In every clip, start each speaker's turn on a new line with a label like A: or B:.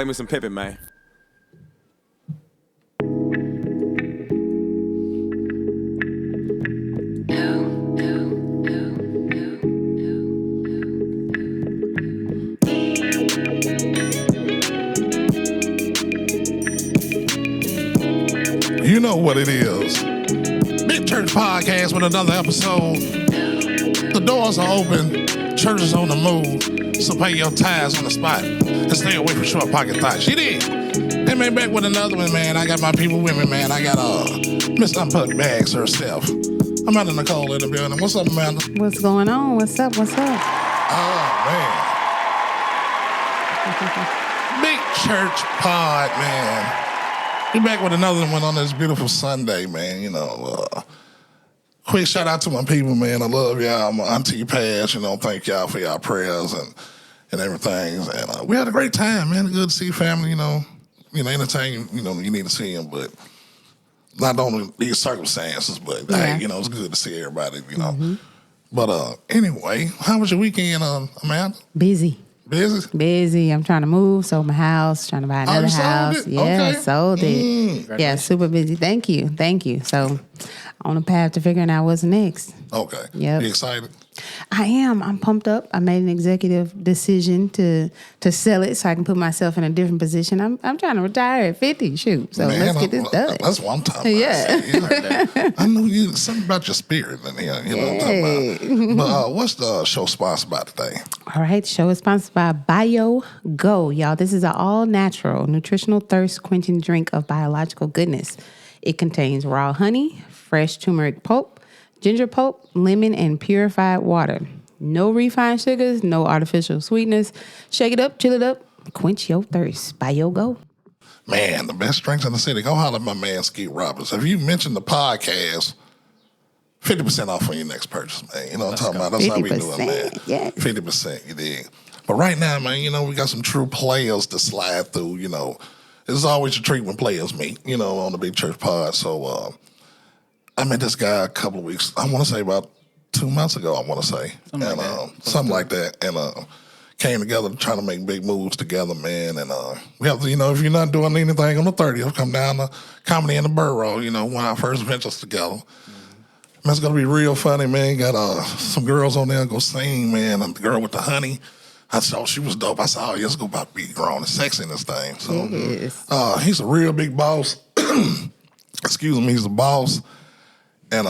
A: Play me some Pippin, man.
B: You know what it is. Big Church Podcast with another episode. The doors are open. Church is on the move. So pay your tithes on the spot. And stay away from short pocket thoughts. You did. Hey, man, back with another one, man. I got my people with me, man. I got Miss Unplugged Bags herself. Amanda Nicole in the building. What's up, Amanda?
C: What's going on? What's up? What's up?
B: Oh, man. Big Church Pod, man. We back with another one on this beautiful Sunday, man. You know, quick shout out to my people, man. I love y'all. My auntie passed, thank y'all for y'all prayers and everything. And we had a great time, man. Good to see family, entertain, you need to see them, but not only these circumstances, but hey, it's good to see everybody, Mm-hmm. But anyway, how was your weekend, Amanda?
C: Busy.
B: Busy?
C: I'm trying to move, sold my house, trying to buy another house.
B: Sold it?
C: Yeah,
B: Okay.
C: sold it. Yeah, super busy. Thank you. So on the path to figuring out what's next.
B: Okay.
C: Yep.
B: You excited?
C: I am. I'm pumped up. I made an executive decision to sell it so I can put myself in a different position. I'm trying to retire at 50. Shoot. So
B: man,
C: let's get this done.
B: That's what I'm talking about.
C: Yeah.
B: I knew something about your spirit in here. You know what I'm talking about. But what's the show sponsored by today?
C: All right. The show is sponsored by Go. Y'all, this is an all-natural, nutritional thirst-quenching drink of biological goodness. It contains raw honey, fresh turmeric pulp, ginger pulp, lemon, and purified water. No refined sugars, no artificial sweetness. Shake it up, chill it up, quench your thirst. Go.
B: Man, the best drinks in the city. Go holler at my man, Skeet Roberts. If you mention the podcast, 50% off on your next purchase, man. You know what I'm talking about? That's how we do it, man.
C: Yes.
B: 50%, you dig? But right now, man, we got some true players to slide through, It's always a treat when players meet, on the Big Church Pod. So, I met this guy a couple of weeks, I want to say about 2 months ago, something like that. And came together trying to make big moves together, man. And we have to, if you're not doing anything on the 30th, come down to Comedy in the Borough, one of our first ventures together. Man, it's going to be real funny, man. Got some girls on there go sing, man. And the girl with the honey, I saw she was dope. I said, oh, yeah, it's going to be grown and sexy in this thing. So he's a real big boss. Excuse me, he's a boss. And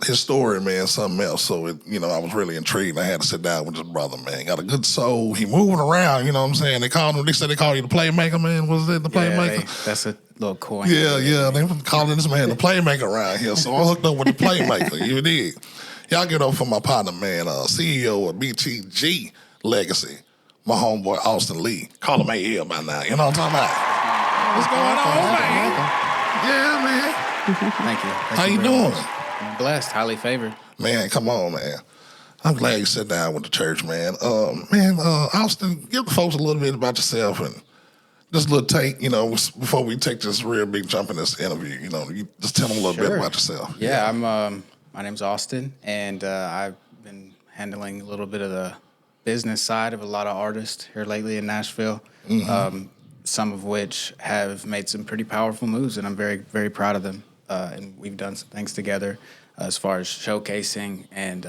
B: his story, man, something else. So, I was really intrigued. I had to sit down with this brother, man. Got a good soul. He moving around, you know what I'm saying? They said they call you the playmaker, man. Was it the playmaker?
D: Yeah, that's a little coin.
B: Yeah. They were calling this man the playmaker around here. So I hooked up with the playmaker. You dig? Y'all get up for my partner, man, CEO of BTG Legacy, my homeboy, Austin Lee. Call him AL by now. You know what I'm talking about? What's going on, man? Yeah, man.
D: Thank you.
B: How you doing?
D: I'm blessed, highly favored.
B: Man, come on, man. I'm glad you sat down with the church, man. Austin, give the folks a little bit about yourself and just a little take, before we take this real big jump in this interview, you just tell them a little bit about yourself.
D: Yeah, my name's Austin, and I've been handling a little bit of the business side of a lot of artists here lately in Nashville, some of which have made some pretty powerful moves, and I'm very, very proud of them. And we've done some things together as far as showcasing and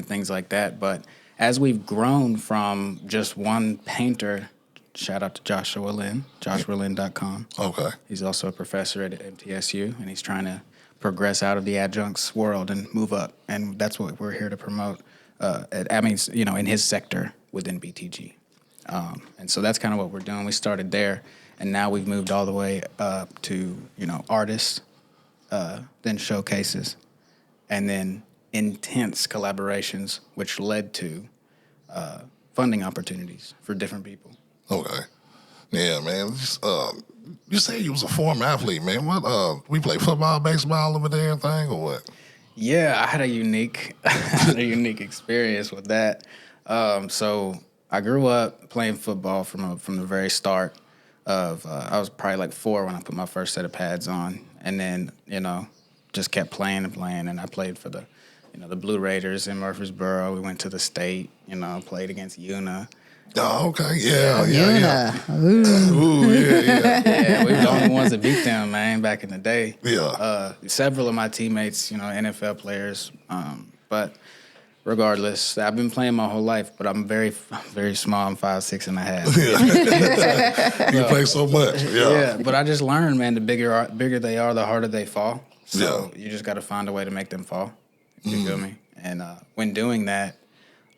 D: things like that. But as we've grown from just one painter, shout out to Joshua Lynn, joshualynn.com.
B: Okay.
D: He's also a professor at MTSU, and he's trying to progress out of the adjuncts world and move up. And that's what we're here to promote, in his sector within BTG. And so that's kind of what we're doing. We started there, and now we've moved all the way up to, artists, then showcases, and then intense collaborations, which led to funding opportunities for different people.
B: Okay. Yeah, man. You say you was a former athlete, man. What? We play football, baseball over there, everything, or what?
D: Yeah, I had a unique experience with that. So I grew up playing football from the very start. I was probably like 4 when I put my first set of pads on, and then just kept playing, and I played for the Blue Raiders in Murfreesboro. We went to the state, played against UNA.
B: Oh, okay. Yeah.
C: Ooh.
B: Ooh, yeah.
D: Yeah, we were the only ones that beat them, man, back in the day.
B: Yeah.
D: Several of my teammates, NFL players. But regardless, I've been playing my whole life, but I'm very, very small. I'm 5'6" and a half.
B: You play so much.
D: Yeah, but I just learned, man, the bigger they are, the harder they fall. So
B: Yeah.
D: you just got to find a way to make them fall. You feel me? And when doing that,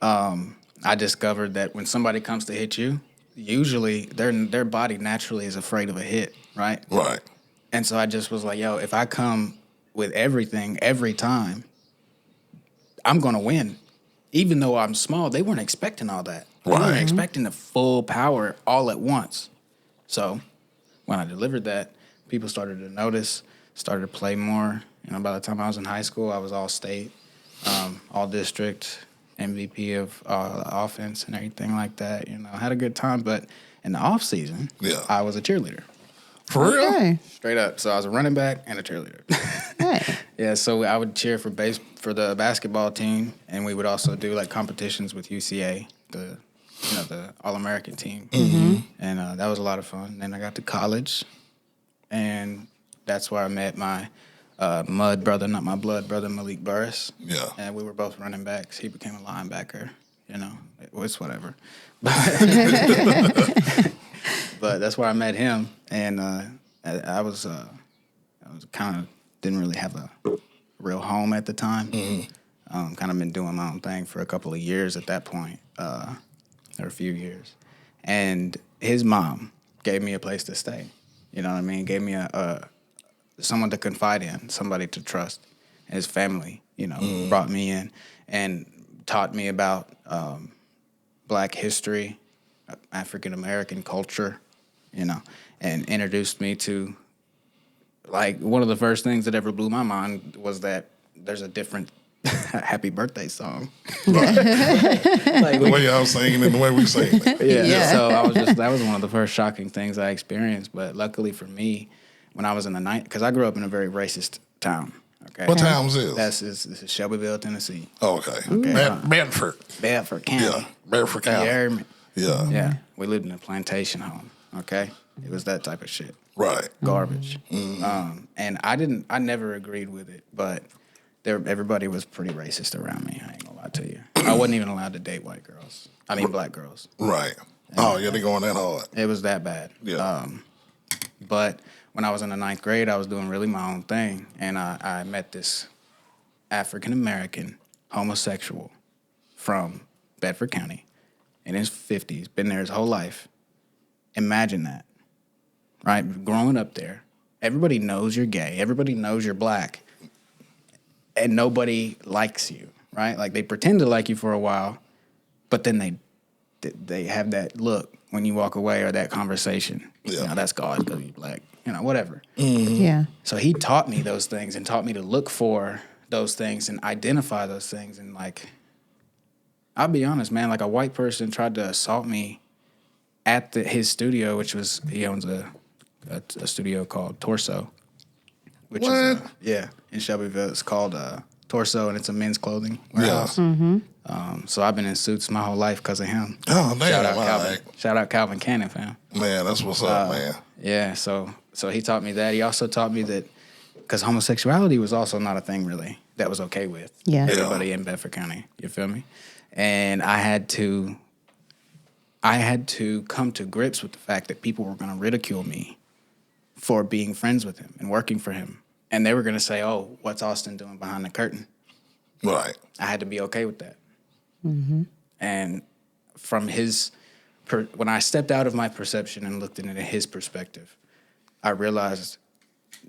D: I discovered that when somebody comes to hit you, usually their body naturally is afraid of a hit, right?
B: Right.
D: And so I just was like, yo, if I come with everything every time, I'm going to win. Even though I'm small, they weren't expecting all that. They weren't
B: Right.
D: expecting the full power all at once. So when I delivered that, people started to notice, started to play more. By the time I was in high school, I was all state, all district, MVP of offense and everything like that. I had a good time. But in the off season, I was a cheerleader.
B: For real?
C: Okay.
D: Straight up. So I was a running back and a cheerleader.
C: Hey.
D: Yeah, so I would cheer for the basketball team, and we would also do like competitions with UCA, the All-American team, and that was a lot of fun. Then I got to college, and that's where I met my mud brother, not my blood brother, Malik Burris.
B: Yeah.
D: And we were both running backs. He became a linebacker. It's whatever. But that's where I met him, and I was kind of didn't really have a real home at the time. Kind of been doing my own thing for a couple of years at that point, or a few years. And his mom gave me a place to stay. You know what I mean? Gave me a someone to confide in, somebody to trust. His family, brought me in and taught me about Black history, African American culture, and introduced me to, like, one of the first things that ever blew my mind was that there's a different happy birthday song.
B: The way y'all singing and the way we sing.
C: Yeah.
D: So that was one of the first shocking things I experienced. But luckily for me, when I was in the night, because I grew up in a very racist town. Okay.
B: What town is this?
D: This is Shelbyville, Tennessee.
B: Oh, okay. Bedford.
D: Bedford County.
B: Yeah. Bedford County.
D: You heard me?
B: Yeah.
D: Yeah. We lived in a plantation home. Okay. It was that type of shit.
B: Right.
D: Garbage. And I never agreed with it, but everybody was pretty racist around me. I ain't gonna lie to you. I wasn't even allowed to date white girls. I mean, black girls.
B: Right. Oh, yeah, they going that hard.
D: It was that bad.
B: Yeah.
D: But when I was in the 9th grade, I was doing really my own thing, and I met this African-American homosexual from Bedford County in his 50s, been there his whole life. Imagine that, right? Growing up there, everybody knows you're gay. Everybody knows you're black, and nobody likes you, right? Like, they pretend to like you for a while, but then they have that look when you walk away or that conversation.
B: Yeah.
D: That's God because you're black, whatever.
C: Yeah.
D: So he taught me those things and taught me to look for those things and identify those things. And, like, I'll be honest, man, like, a white person tried to assault me at his studio, which was, he owns a studio called Torso. Which is, in Shelbyville. It's called Torso, and it's a men's clothing warehouse. So I've been in suits my whole life because of him.
B: Oh, damn.
D: Shout out
B: all
D: Calvin.
B: right.
D: Shout out Calvin Cannon, fam.
B: Man, that's what's up, man.
D: Yeah, so he taught me that. He also taught me that, because homosexuality was also not a thing really that was okay with
C: Yeah.
D: everybody in Bedford County. You feel me? And I had to come to grips with the fact that people were going to ridicule me for being friends with him and working for him. And they were going to say, oh, what's Austin doing behind the curtain?
B: Right.
D: I had to be okay with that. And from when I stepped out of my perception and looked into his perspective, I realized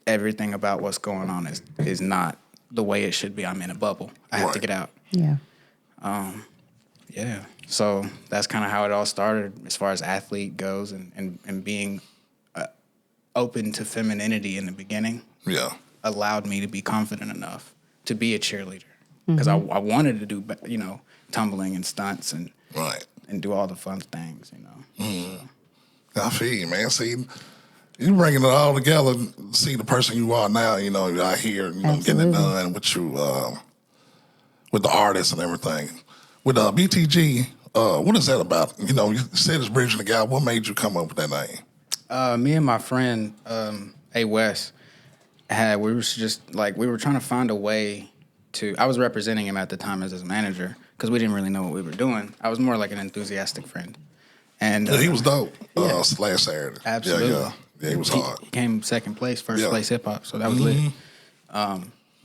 D: everything about what's going on is not the way it should be. I'm in a bubble. I have to
B: Right.
D: get out.
C: Yeah.
D: Yeah. So that's kind of how it all started as far as athlete goes, and being open to femininity in the beginning
B: Yeah.
D: allowed me to be confident enough to be a cheerleader. Because I wanted to do, tumbling and stunts and
B: Right.
D: do all the fun things,
B: I feel you, man. See, you bringing it all together. See the person you are now. You're out here. Getting it
C: Absolutely.
B: done with you, with the artists and everything. With BTG, What is that about? You know, you said it's bridging the gap. What made you come up with that name?
D: Me and my friend A West we were trying to find a way to. I was representing him at the time as his manager because we didn't really know what we were doing. I was more like an enthusiastic friend, and
B: Yeah, he was dope.
D: yeah.
B: Last Saturday.
D: Absolutely.
B: Yeah, he was hard.
D: He came second place, first
B: Yeah.
D: place hip hop, so that was lit.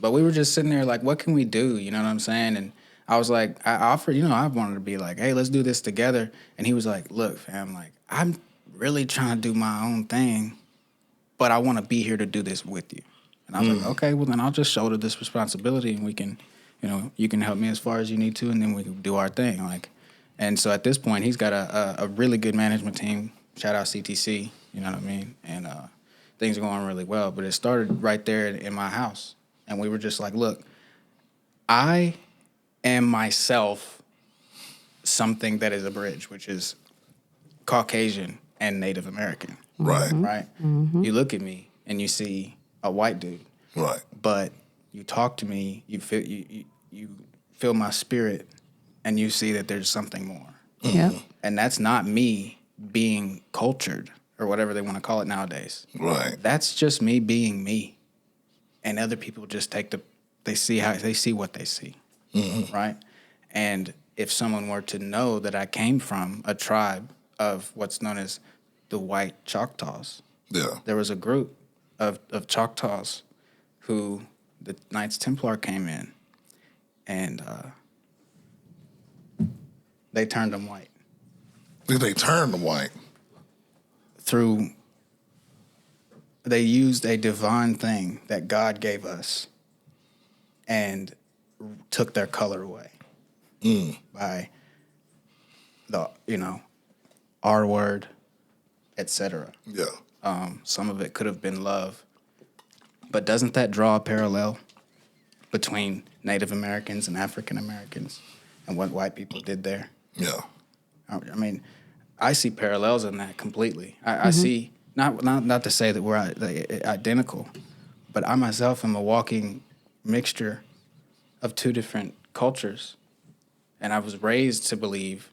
D: But we were just sitting there like, what can we do? You know what I'm saying? And I was like, I offered, I wanted to be like, hey, let's do this together. And he was like, look, fam, like, I'm really trying to do my own thing, but I want to be here to do this with you. And I was like, okay, well, then I'll just shoulder this responsibility and we can, you can help me as far as you need to, and then we can do our thing. Like, and so at this point, he's got a really good management team. Shout out CTC, you know what I mean? And things are going really well. But it started right there in my house. And we were just like, look, I am myself something that is a bridge, which is Caucasian and Native American.
B: Right.
D: Right? You look at me and you see a white dude.
B: Right.
D: But you talk to me, you feel my spirit, and you see that there's something more.
C: Yeah.
D: And that's not me being cultured or whatever they want to call it nowadays.
B: Right.
D: That's just me being me. And other people just they see what they see. Right? And if someone were to know that I came from a tribe of what's known as the white Choctaws,
B: Yeah.
D: there was a group of Choctaws who the Knights Templar came in and they turned them white.
B: Did they turn them white?
D: They used a divine thing that God gave us and took their color away by the, R word, etc.
B: Yeah.
D: Some of it could have been love. But doesn't that draw a parallel between Native Americans and African Americans and what white people did there?
B: Yeah.
D: I mean, I see parallels in that completely. I see, not to say that we're identical, but I myself am a walking mixture of two different cultures. And I was raised to believe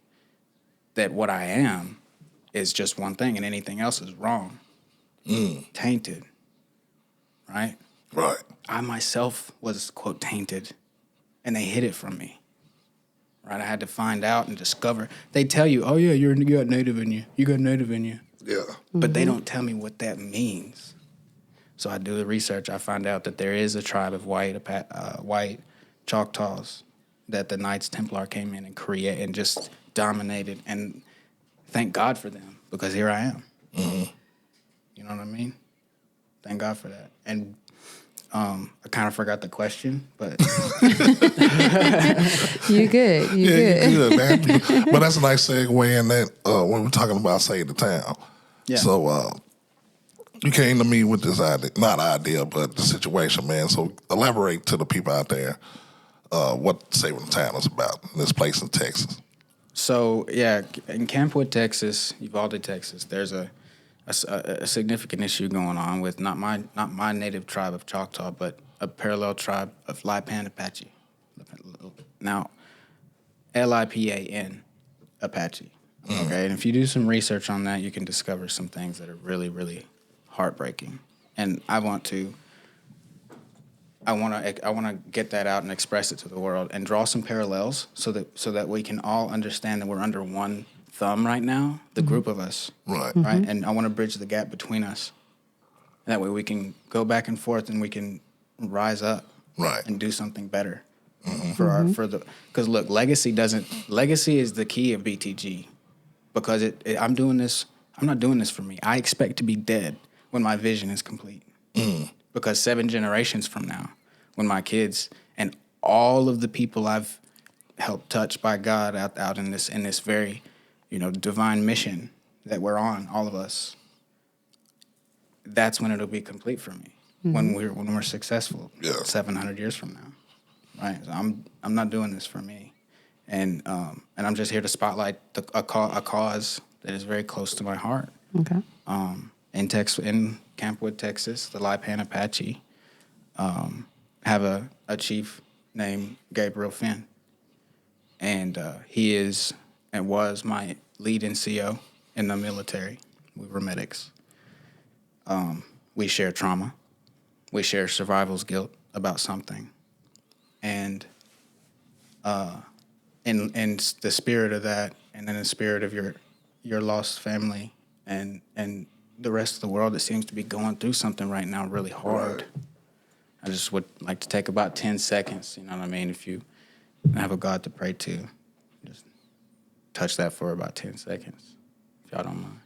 D: that what I am is just one thing and anything else is wrong, tainted, right?
B: Right.
D: I myself was, quote, tainted, and they hid it from me. Right? I had to find out and discover. They tell you, oh, yeah, you got native in you. You got native in you.
B: Yeah.
D: But they don't tell me what that means. So I do the research. I find out that there is a tribe of white Choctaws that the Knights Templar came in and just dominated. And thank God for them, because here I am. You know what I mean? Thank God for that. And I kind of forgot the question, but
C: You good. You good.
B: You're good, man. But that's a nice segue in that when we're talking about Save the Town.
D: Yeah.
B: So you came to me with this idea, not idea, but the situation, man. So elaborate to the people out there what Saving the Town is about, this place in Texas.
D: So, yeah, in Campwood, Texas, Uvalde, Texas, there's a significant issue going on with not my native tribe of Choctaw, but a parallel tribe of Lipan Apache. Now, Lipan Apache. Okay, and if you do some research on that, you can discover some things that are really, really heartbreaking. And I want to get that out and express it to the world and draw some parallels so that we can all understand that we're under one thumb right now, the group of us.
B: Right.
D: Right? And I want to bridge the gap between us. And that way we can go back and forth and we can rise up.
B: Right.
D: And do something better because look, legacy is the key of BTG, because I'm not doing this for me. I expect to be dead when my vision is complete. Because 7 generations from now, when my kids and all of the people I've helped touch by God out in this very, divine mission that we're on, all of us, that's when it'll be complete for me. When we're successful, 700 years from now, right? So I'm not doing this for me, and I'm just here to spotlight a cause that is very close to my heart.
C: Okay.
D: In Campwood, Texas, the Lipan Apache have a chief named Gabriel Finn, and he is and was my lead NCO in the military. We were medics. We share trauma. We share survival's guilt about something. And in the spirit of that, and in the spirit of your lost family and the rest of the world that seems to be going through something right now really hard, I just would like to take about 10 seconds, you know what I mean? If you have a God to pray to, just touch that for about 10 seconds, if y'all don't mind.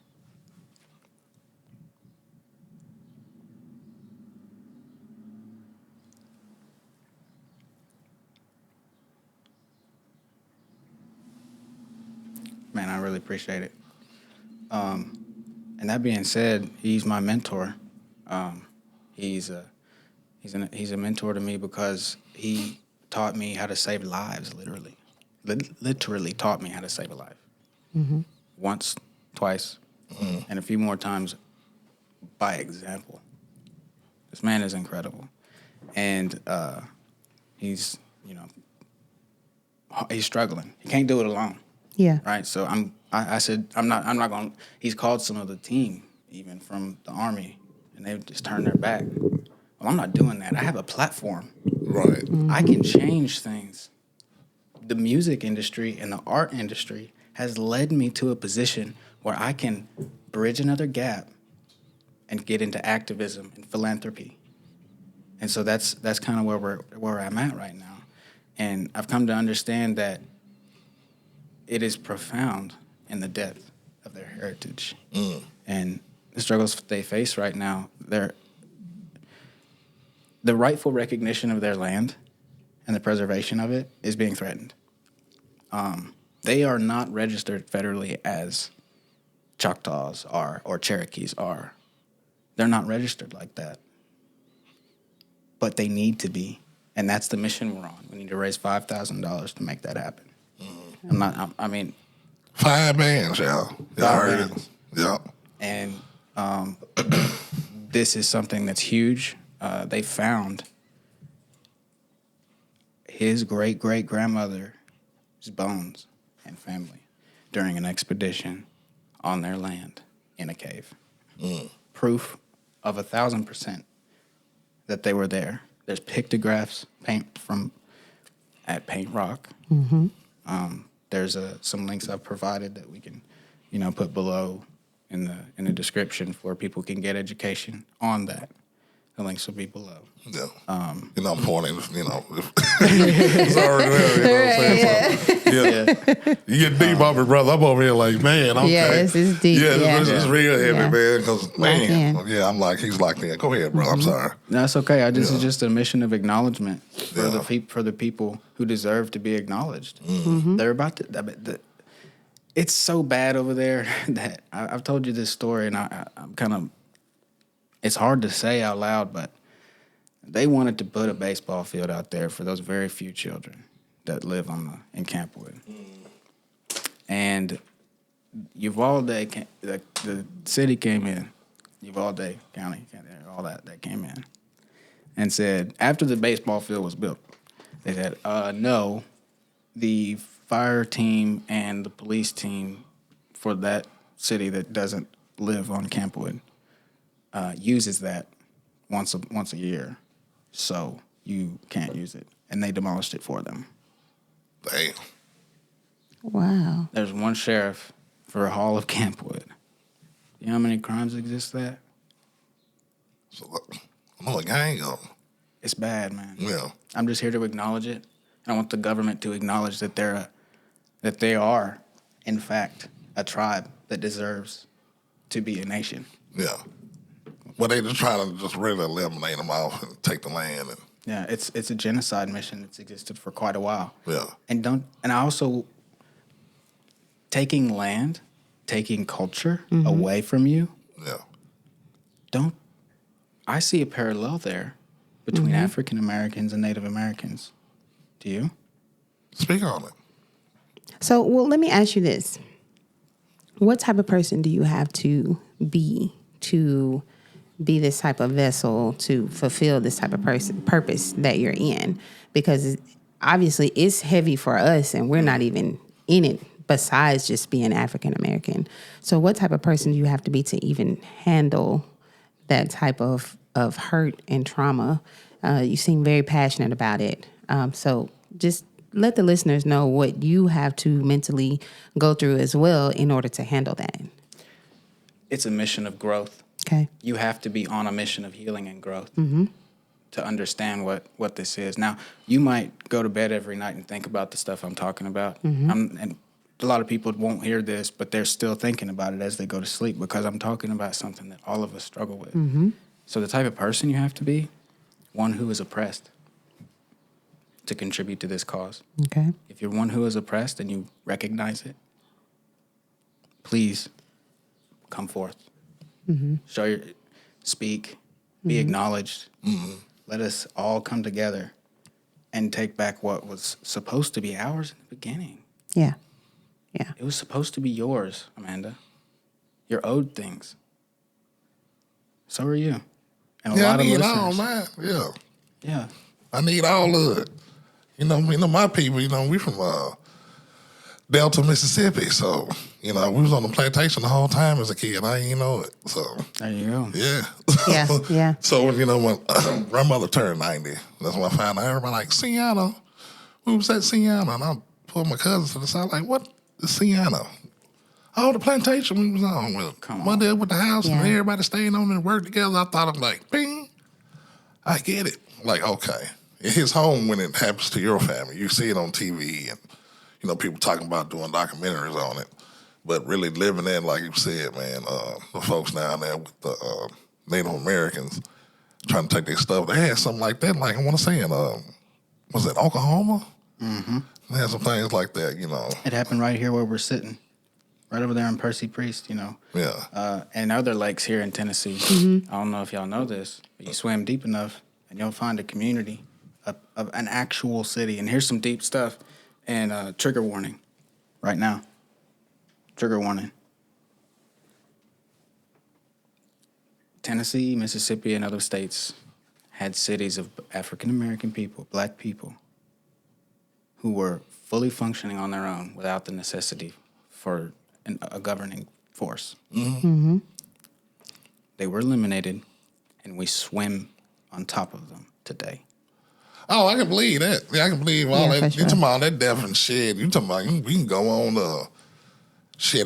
D: Man, I really appreciate it. And that being said, he's my mentor. He's a mentor to me because he taught me how to save lives, literally. Literally taught me how to save a life. Mm-hmm. Once, twice, and a few more times by example. This man is incredible. And he's struggling. He can't do it alone.
C: Yeah.
D: Right. So I said, I'm not going to, he's called some of the team, even from the Army, and they've just turned their back. Well, I'm not doing that. I have a platform.
B: Right.
C: Mm-hmm.
D: I can change things. The music industry and the art industry has led me to a position where I can bridge another gap and get into activism and philanthropy. And so that's kind of where I'm at right now. And I've come to understand that it is profound in the depth of their heritage. And the struggles they face right now, the rightful recognition of their land and the preservation of it is being threatened. They are not registered federally as Choctaws are or Cherokees are. They're not registered like that. But they need to be. And that's the mission we're on. We need to raise $5,000 to make that happen. I mean,
B: 5 bands, y'all. Y'all heard it. Yep.
D: And this is something that's huge. They found his great-great-grandmother's bones and family during an expedition on their land in a cave. Proof of 1,000% that they were there. There's pictographs at Paint Rock. Mm-hmm. There's some links I've provided that we can, put below in the description where people can get education on that. The links will be below.
B: Yeah. I'm pointing, it's already there, what I'm saying? So, you get deep off it, brother. I'm over here like, man, okay.
C: Yes, it's deep.
B: Yeah, it's real heavy,
C: Yeah.
B: man, because, man, I'm like, he's locked in. Go ahead, bro. I'm sorry.
D: That's okay. This is just a mission of acknowledgement for the people who deserve to be acknowledged. Mm-hmm. They're about to... It's so bad over there that I've told you this story, and I'm kind of... It's hard to say out loud, but they wanted to put a baseball field out there for those very few children that live in Campwood. And Uvalde, the city came in, Uvalde County, all that came in, and said, after the baseball field was built, they said, no, the fire team and the police team for that city that doesn't live on Campwood uses that once a year, so you can't use it. And they demolished it for them.
B: Damn.
C: Wow.
D: There's one sheriff for all of Campwood. You know how many crimes exist there?
B: So, look, I'm a gang of them.
D: It's bad, man.
B: Yeah.
D: I'm just here to acknowledge it. I want the government to acknowledge that they are, in fact, a tribe that deserves to be a nation.
B: Yeah. Well, they just trying to just really eliminate them off and take the land. And
D: Yeah, it's a genocide mission that's existed for quite a while.
B: Yeah.
D: And I also taking land, taking culture away from you.
B: Yeah.
D: I see a parallel there between African Americans and Native Americans. Do you?
B: Speak on it.
C: So, well, let me ask you this. What type of person do you have to be this type of vessel to fulfill this type of purpose that you're in? Because obviously it's heavy for us and we're not even in it. besides just being African American. So what type of person do you have to be to even handle that type of hurt and trauma? You seem very passionate about it. So just let the listeners know what you have to mentally go through as well in order to handle that.
D: It's a mission of growth.
C: Okay.
D: You have to be on a mission of healing and growth to understand what this is. Now, you might go to bed every night and think about the stuff I'm talking about. And a lot of people won't hear this, but they're still thinking about it as they go to sleep because I'm talking about something that all of us struggle with. So the type of person you have to be, one who is oppressed to contribute to this cause.
C: Okay.
D: If you're one who is oppressed and you recognize it, please come forth. Show your, speak, be acknowledged. Let us all come together and take back what was supposed to be ours in the beginning.
C: Yeah. Yeah.
D: It was supposed to be yours, Amanda. You're owed things. So are you. And a lot of
B: I need
D: listeners.
B: all mine. Yeah.
D: Yeah.
B: I need all of it. You know, my people, we from Delta, Mississippi. So, we was on the plantation the whole time as a kid. I ain't know it. So,
D: There you go.
B: yeah.
C: Yeah, yeah.
B: So, when grandmother turned 90, that's when I found out everybody like, Sienna. Who was that Sienna? And I pulled my cousins to the side like, what is Sienna? Oh, the plantation we was on with. My dad with the house and everybody staying on and worked together. I thought, I'm like, bing, I get it. Like, okay. It's home when it happens to your family. You see it on TV and, people talking about doing documentaries on it. But really living in, like you said, man, the folks down there with the Native Americans trying to take their stuff. They had something like that, like I want to say in, was it Oklahoma? They had some things like that,
D: It happened right here where we're sitting. Right over there in Percy Priest,
B: Yeah.
D: And other lakes here in Tennessee. I don't know if y'all know this, but you swim deep enough and you'll find a community of an actual city. And here's some deep stuff. And trigger warning right now. Trigger warning. Tennessee, Mississippi, and other states had cities of African American people, black people, who were fully functioning on their own without the necessity for a governing force. They were eliminated, and we swim on top of them today.
B: Oh, I can believe that. Yeah, I can believe all
C: Yeah,
B: that.
C: for
B: You
C: sure.
B: talking about that death and shit. You talking about we can go on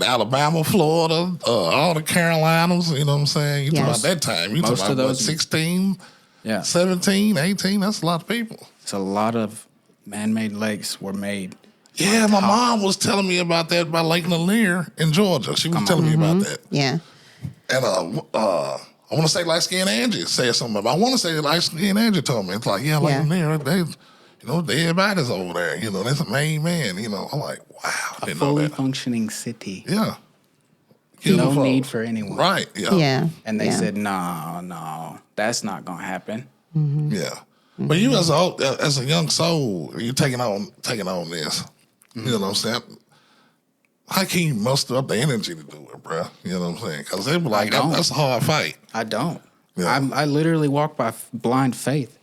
B: Alabama, Florida, all the Carolinas, you know what I'm saying? You talking
C: Yes.
B: about that time. You
D: Most
B: talking
D: of
B: about
D: those-
B: 16,
D: Yeah.
B: 17, 18, that's a lot of people.
D: It's a lot of man-made lakes were made.
B: Yeah, my mom was telling me about that by Lake Lanier in Georgia. She was telling me about that.
C: Yeah.
B: And I want to say Light Skin Angie said something about I want to say Light Skin Angie told me. It's like, yeah, Lake Lanier, everybody's over there. That's a main man. I'm like, wow, I
D: A
B: didn't know
D: fully
B: that.
D: functioning city.
B: Yeah.
D: No need for anyone.
B: Right, yeah.
C: Yeah.
D: And they
C: yeah.
D: said, no, that's not going to happen.
B: Yeah. But you as a young soul, you taking on this. You know what I'm saying? How can you muster up the energy to do it, bro? You know what I'm saying? Because they be like,
D: I don't.
B: that's a hard fight.
D: I don't.
B: Yeah.
D: I literally walk by blind faith.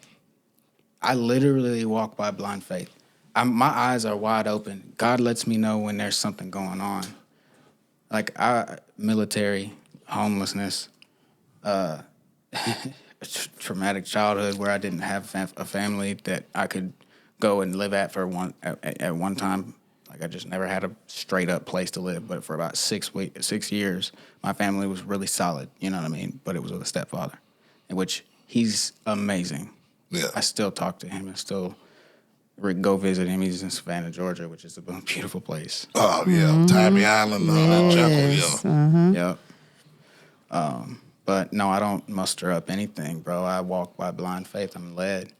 D: I literally walk by blind faith. My eyes are wide open. God lets me know when there's something going on. Like military, homelessness, traumatic childhood where I didn't have a family that I could go and live at at one time. Like I just never had a straight up place to live. But for about 6 years, my family was really solid. You know what I mean? But it was with a stepfather, in which he's amazing.
B: Yeah.
D: I still talk to him and still go visit him. He's in Savannah, Georgia, which is a beautiful place.
B: Oh, yeah. Tybee Island, Jekyll, yeah.
D: Yep. But no, I don't muster up anything, bro. I walk by blind faith. I'm led.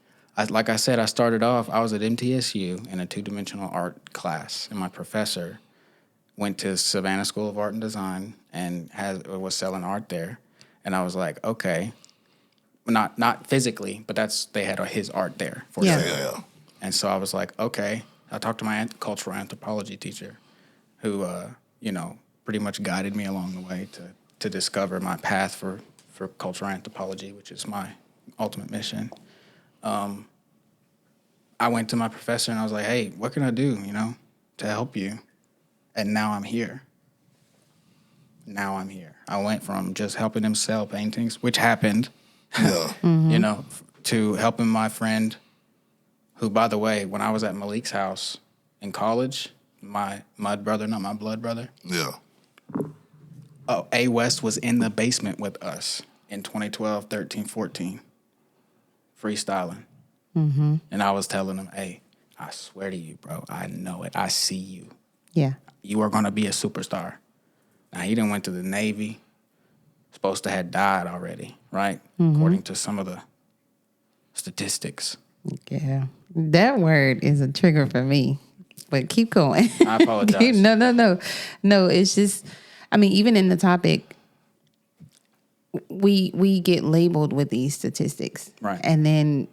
D: Like I said, I started off, I was at MTSU in a two-dimensional art class, and my professor went to Savannah School of Art and Design and was selling art there. And I was like, okay, not physically, but they had his art there for
C: Yeah.
D: sale.
B: Yeah.
D: And so I was like, okay. I talked to my cultural anthropology teacher who, pretty much guided me along the way to discover my path for cultural anthropology, which is my ultimate mission. I went to my professor and I was like, hey, what can I do, to help you? And now I'm here. I went from just helping him sell paintings, which happened,
B: Yeah.
D: you know, to helping my friend who, by the way, when I was at Malik's house in college, my mud brother, not my blood brother,
B: Yeah.
D: A West was in the basement with us in 2012, 13, 14, freestyling. And I was telling him, hey, I swear to you, bro, I know it. I see you.
C: Yeah.
D: You are going to be a superstar. Now, he done went to the Navy, supposed to have died already, right? According to some of the statistics.
C: Yeah. That word is a trigger for me. But keep going.
D: I apologize.
C: No. No, it's just, I mean, even in the topic, we get labeled with these statistics.
D: Right.
C: And then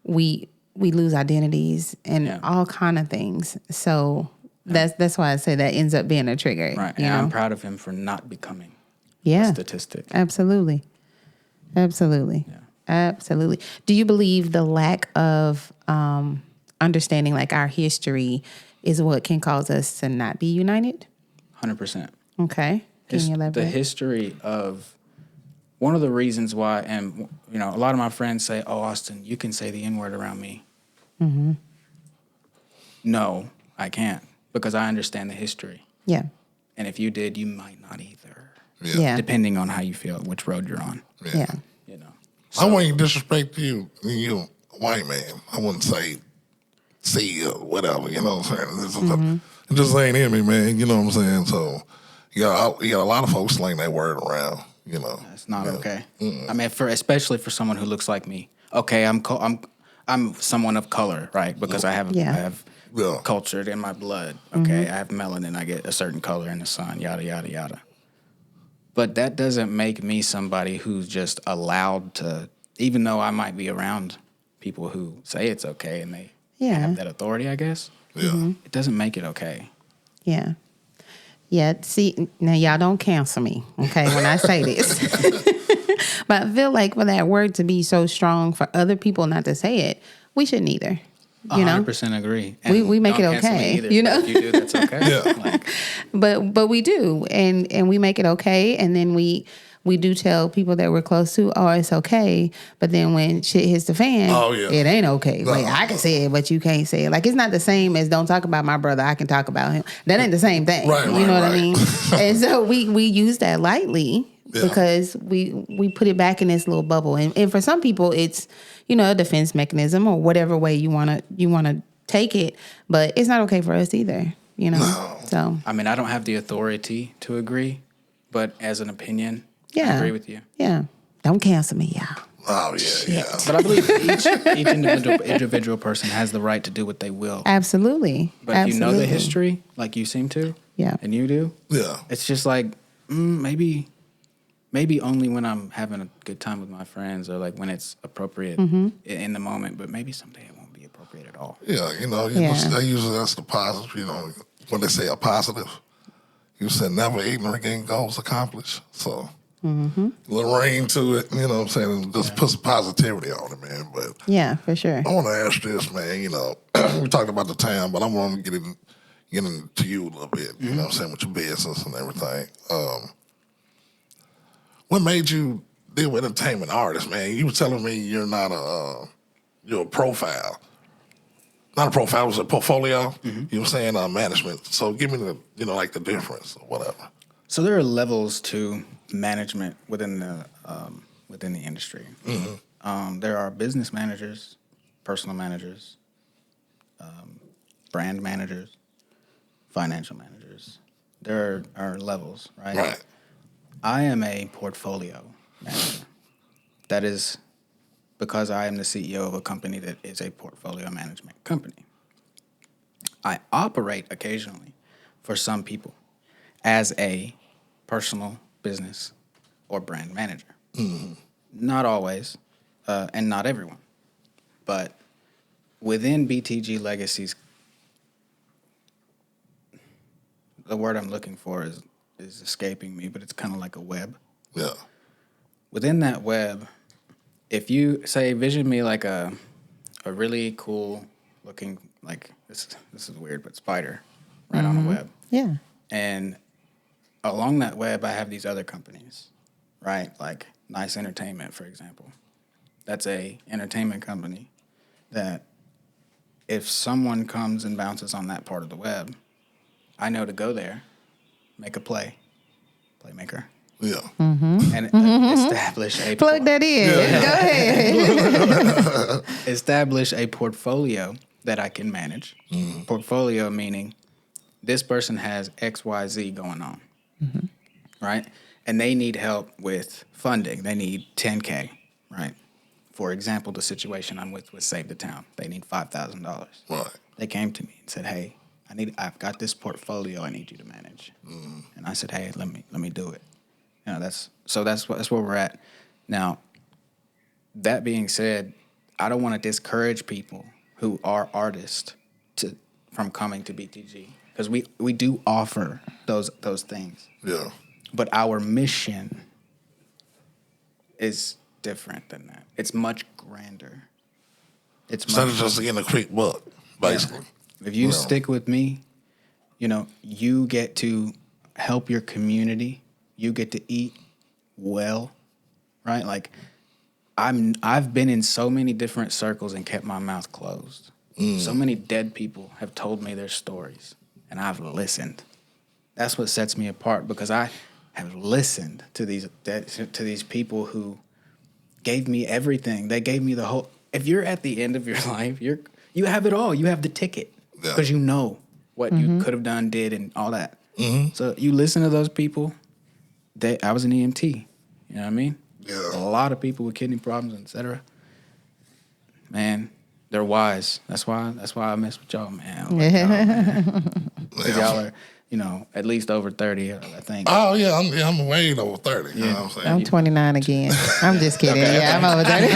C: we lose identities and all kind of things. So that's why I say that ends up being a trigger.
D: Right.
C: You
D: And
C: know?
D: I'm proud of him for not becoming
C: Yeah.
D: a statistic.
C: Absolutely. Absolutely.
D: Yeah.
C: Absolutely. Do you believe the lack of understanding like our history is what can cause us to not be united?
D: 100%.
C: Okay. Can you
D: The
C: elaborate?
D: history of one of the reasons why, and you know, a lot of my friends say, "Oh, Austin, you can say the N-word around me." No, I can't because I understand the history.
C: Yeah.
D: And if you did, you might not either.
C: Yeah.
D: Depending on how you feel, which road you're on.
C: Yeah.
D: You know.
B: I wouldn't disrespect you, white man. I wouldn't say see or whatever, you know what I'm saying? It just ain't in me, man, you know what I'm saying? So you got a lot of folks slang that word around, you know.
D: It's not okay. I mean, especially for someone who looks like me. Okay, I'm someone of color, right? Because I have cultured in my blood. Okay, I have melanin. I get a certain color in the sun. Yada yada yada. But that doesn't make me somebody who's just allowed to. Even though I might be around people who say it's okay and they have that authority, I guess.
B: Yeah.
D: It doesn't make it okay.
C: Yeah. Yeah. See, now y'all don't cancel me, okay, when I say this. But I feel like for that word to be so strong for other people not to say it, we shouldn't either. You know?
D: 100% agree.
C: We make it
D: don't cancel me
C: okay,
D: either,
C: you
D: but
C: know?
D: if you do, that's okay.
B: Yeah.
D: Like,
C: But we do, and we make it okay, and then we do tell people that we're close to, oh, it's okay. But then when shit hits the fan, it ain't okay. Like I can say it, but you can't say it. Like it's not the same as don't talk about my brother. I can talk about him. That ain't the same thing.
B: Right,
C: you know what I
B: right.
C: mean? And so we use that lightly because we put it back in this little bubble. And for some people, it's a defense mechanism or whatever way you wanna take it. But it's not okay for us either.
B: No.
C: So
D: I mean, I don't have the authority to agree, but as an opinion, I
C: yeah,
D: agree with you.
C: Yeah, don't cancel me, y'all.
B: Oh, yeah.
D: But I believe each individual person has the right to do what they will.
C: Absolutely.
D: But if you know the history, like you seem to, and you do, it's just like maybe only when I'm having a good time with my friends or like when it's appropriate in the moment. But maybe someday it won't be appropriate at all.
B: Yeah, they usually that's the positive, when they say a positive, you said never ignorant getting goals accomplished. So little rain to it, you know what I'm saying? Just put some positivity on it, man. But
C: yeah, for sure.
B: I want to ask this, man, we talked about the town, but I want to get into you a little bit, you know what I'm saying, with your business and everything. What made you deal with entertainment artists, man? You were telling me you're not you're a profile. Not a profile, it was a portfolio. You were saying management. So give me the, like the difference or whatever.
D: So there are levels to management within the industry. There are business managers, personal managers, brand managers, financial managers. There are levels, right?
B: Right.
D: I am a portfolio manager. That is because I am the CEO of a company that is a portfolio management company. I operate occasionally for some people as a personal business or brand manager. Not always, and not everyone. But within BTG Legacies, the word I'm looking for is escaping me, but it's kind of like a web.
B: Yeah.
D: Within that web, if you say vision me like a really cool looking, like this is weird, but spider right on a web.
C: Yeah.
D: And along that web, I have these other companies, right? Like Nice Entertainment, for example. That's a entertainment company that if someone comes and bounces on that part of the web, I know to go there, make a playmaker,
B: Yeah.
D: and establish a
C: Plug that in. Go ahead.
D: establish a portfolio that I can manage. Portfolio meaning this person has XYZ going on, right? And they need help with funding. They need 10K, right? For example, the situation I'm with Save the Town. They need $5,000.
B: Right.
D: They came to me and said, "Hey, I've got this portfolio I need you to manage." And I said, "Hey, let me do it." You know, that's where we're at. Now, that being said, I don't want to discourage people who are artists from coming to BTG because we do offer those things.
B: Yeah.
D: But our mission is different than that. It's much grander. It's
B: Instead of just getting a quick buck, basically.
D: If you stick with me, you know, you get to help your community. You get to eat well, right? Like I've been in so many different circles and kept my mouth closed. So many dead people have told me their stories, and I've listened. That's what sets me apart because I have listened to these people who gave me everything. They gave me the whole. If you're at the end of your life, you have it all. You have the ticket because you know what you could have done, did, and all that. So you listen to those people. I was an EMT. You know what I mean?
B: Yeah.
D: A lot of people with kidney problems, etc. Man, they're wise. That's why I mess with y'all, man. I like y'all, man. 'Cause y'all are, you know, at least over 30, I think.
B: Oh, yeah. I'm way over 30. You know what I'm saying?
C: I'm 29 again. I'm just kidding. Yeah, I'm over 30.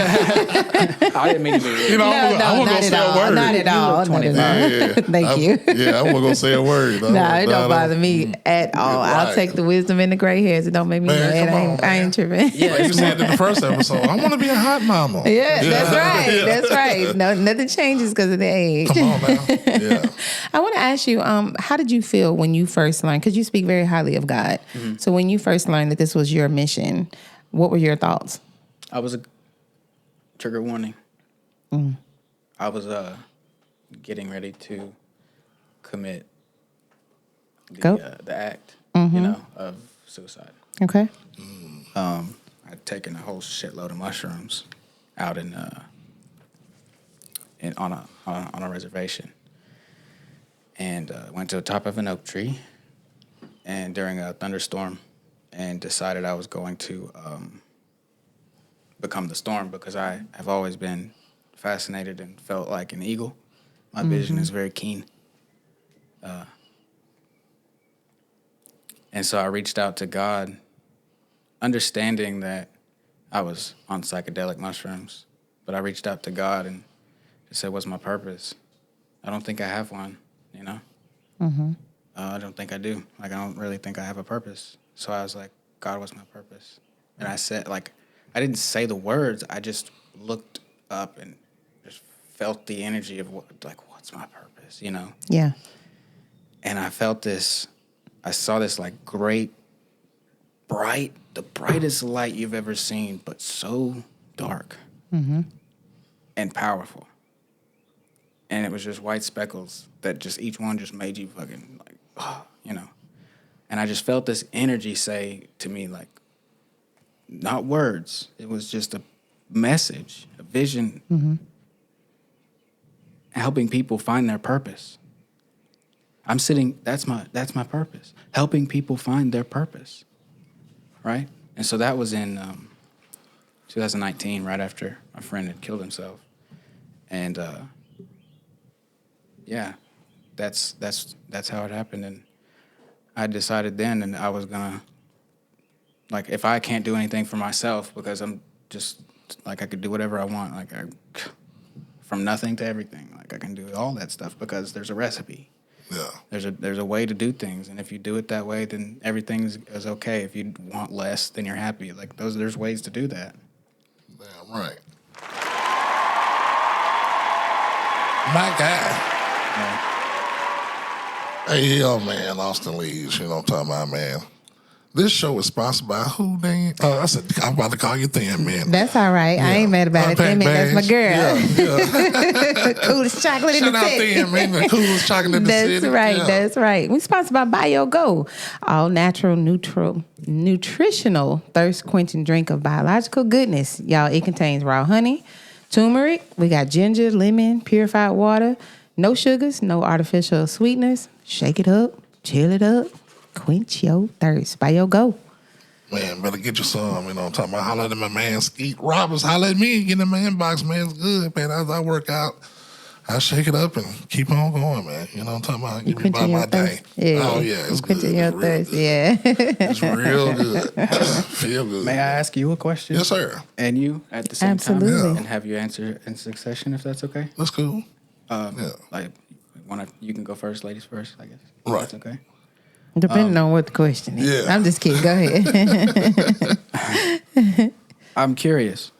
D: I didn't mean to be.
B: You know, I wasn't going to say a word.
C: Not at all. Not at all.
B: Yeah.
C: Thank you.
B: Yeah, I wasn't going to say a word.
C: No, it don't bother me at all. I'll take the wisdom and the gray hairs. It don't make me
B: Man,
C: mad. I ain't tripping.
D: Yeah,
B: Like you said in the first episode, I want to be a hot mama.
C: Yeah, that's right. That's right. No, nothing changes because of the age.
B: Come on now. Yeah.
C: I want to ask you, how did you feel when you first learned? Because you speak very highly of God. So when you first learned that this was your mission, what were your thoughts?
D: I was a trigger warning. I was getting ready to commit the act, you know, of suicide.
C: Okay.
D: I'd taken a whole shitload of mushrooms out on a reservation, and went to the top of an oak tree, and during a thunderstorm, and decided I was going to become the storm because I have always been fascinated and felt like an eagle. My vision is very keen. And so I reached out to God, understanding that I was on psychedelic mushrooms, but I reached out to God and just said, "What's my purpose?" I don't think I have one, you know? I don't think I do. Like, I don't really think I have a purpose. So I was like, "God, what's my purpose?" And I said, like, I didn't say the words. I just looked up and just felt the energy of what's my purpose, you know?
C: Yeah.
D: And I felt this, I saw this like great, bright, the brightest light you've ever seen, but so dark and powerful. And it was just white speckles that just each one just made you fucking like, oh, you know. And I just felt this energy say to me, like, not words. It was just a message, a vision, helping people find their purpose. I'm sitting, that's my purpose, helping people find their purpose, right? And so that was in 2019, right after my friend had killed himself. And yeah, that's how it happened. And I decided then, and I was gonna, like, if I can't do anything for myself, because I'm just, like, I could do whatever I want, like, from nothing to everything, like, I can do all that stuff because there's a recipe.
B: Yeah.
D: There's a way to do things, and if you do it that way, then everything is okay. If you want less, then you're happy. Like, there's ways to do that.
B: Damn right. My God.
D: Yeah.
B: Hey, yo, man, Austin Lees, you know what I'm talking about, man. This show is sponsored by who, name? I said, I'm about to call you Thin Man.
C: That's all right. I ain't mad about it. Thin Man, that's my girl.
B: Yeah.
C: Coolest chocolate in the
B: Shout out
C: city.
B: Thin Man, the coolest chocolate in the city.
C: That's right.
B: Yeah.
C: That's right. We sponsored by BioGo, all natural, nutritional thirst quenching drink of biological goodness. Y'all, it contains raw honey, turmeric. We got ginger, lemon, purified water, no sugars, no artificial sweeteners. Shake it up, chill it up, quench your thirst. BioGo.
B: Man, better get you some, you know what I'm talking about. Holler at my man Skeet Roberts. Holler at me. Get in my inbox, man. It's good, man. As I work out, I shake it up and keep on going, man. You know what I'm talking about? Give me by my day.
C: Yeah.
B: Oh, yeah, it's good.
C: Quenching your
B: It's real
C: thirst,
B: good.
C: yeah.
B: It's real good. Feel good.
D: May I ask you a question?
B: Yes, sir.
D: And you at the same
C: Absolutely.
D: time,
B: Yeah.
D: and have you answer in succession if that's okay.
B: That's cool.
D: Like, you can go first, ladies first, I guess. If
B: Right.
D: That's okay.
C: Depending on what the question is.
B: yeah.
C: I'm just kidding. Go ahead.
D: I'm curious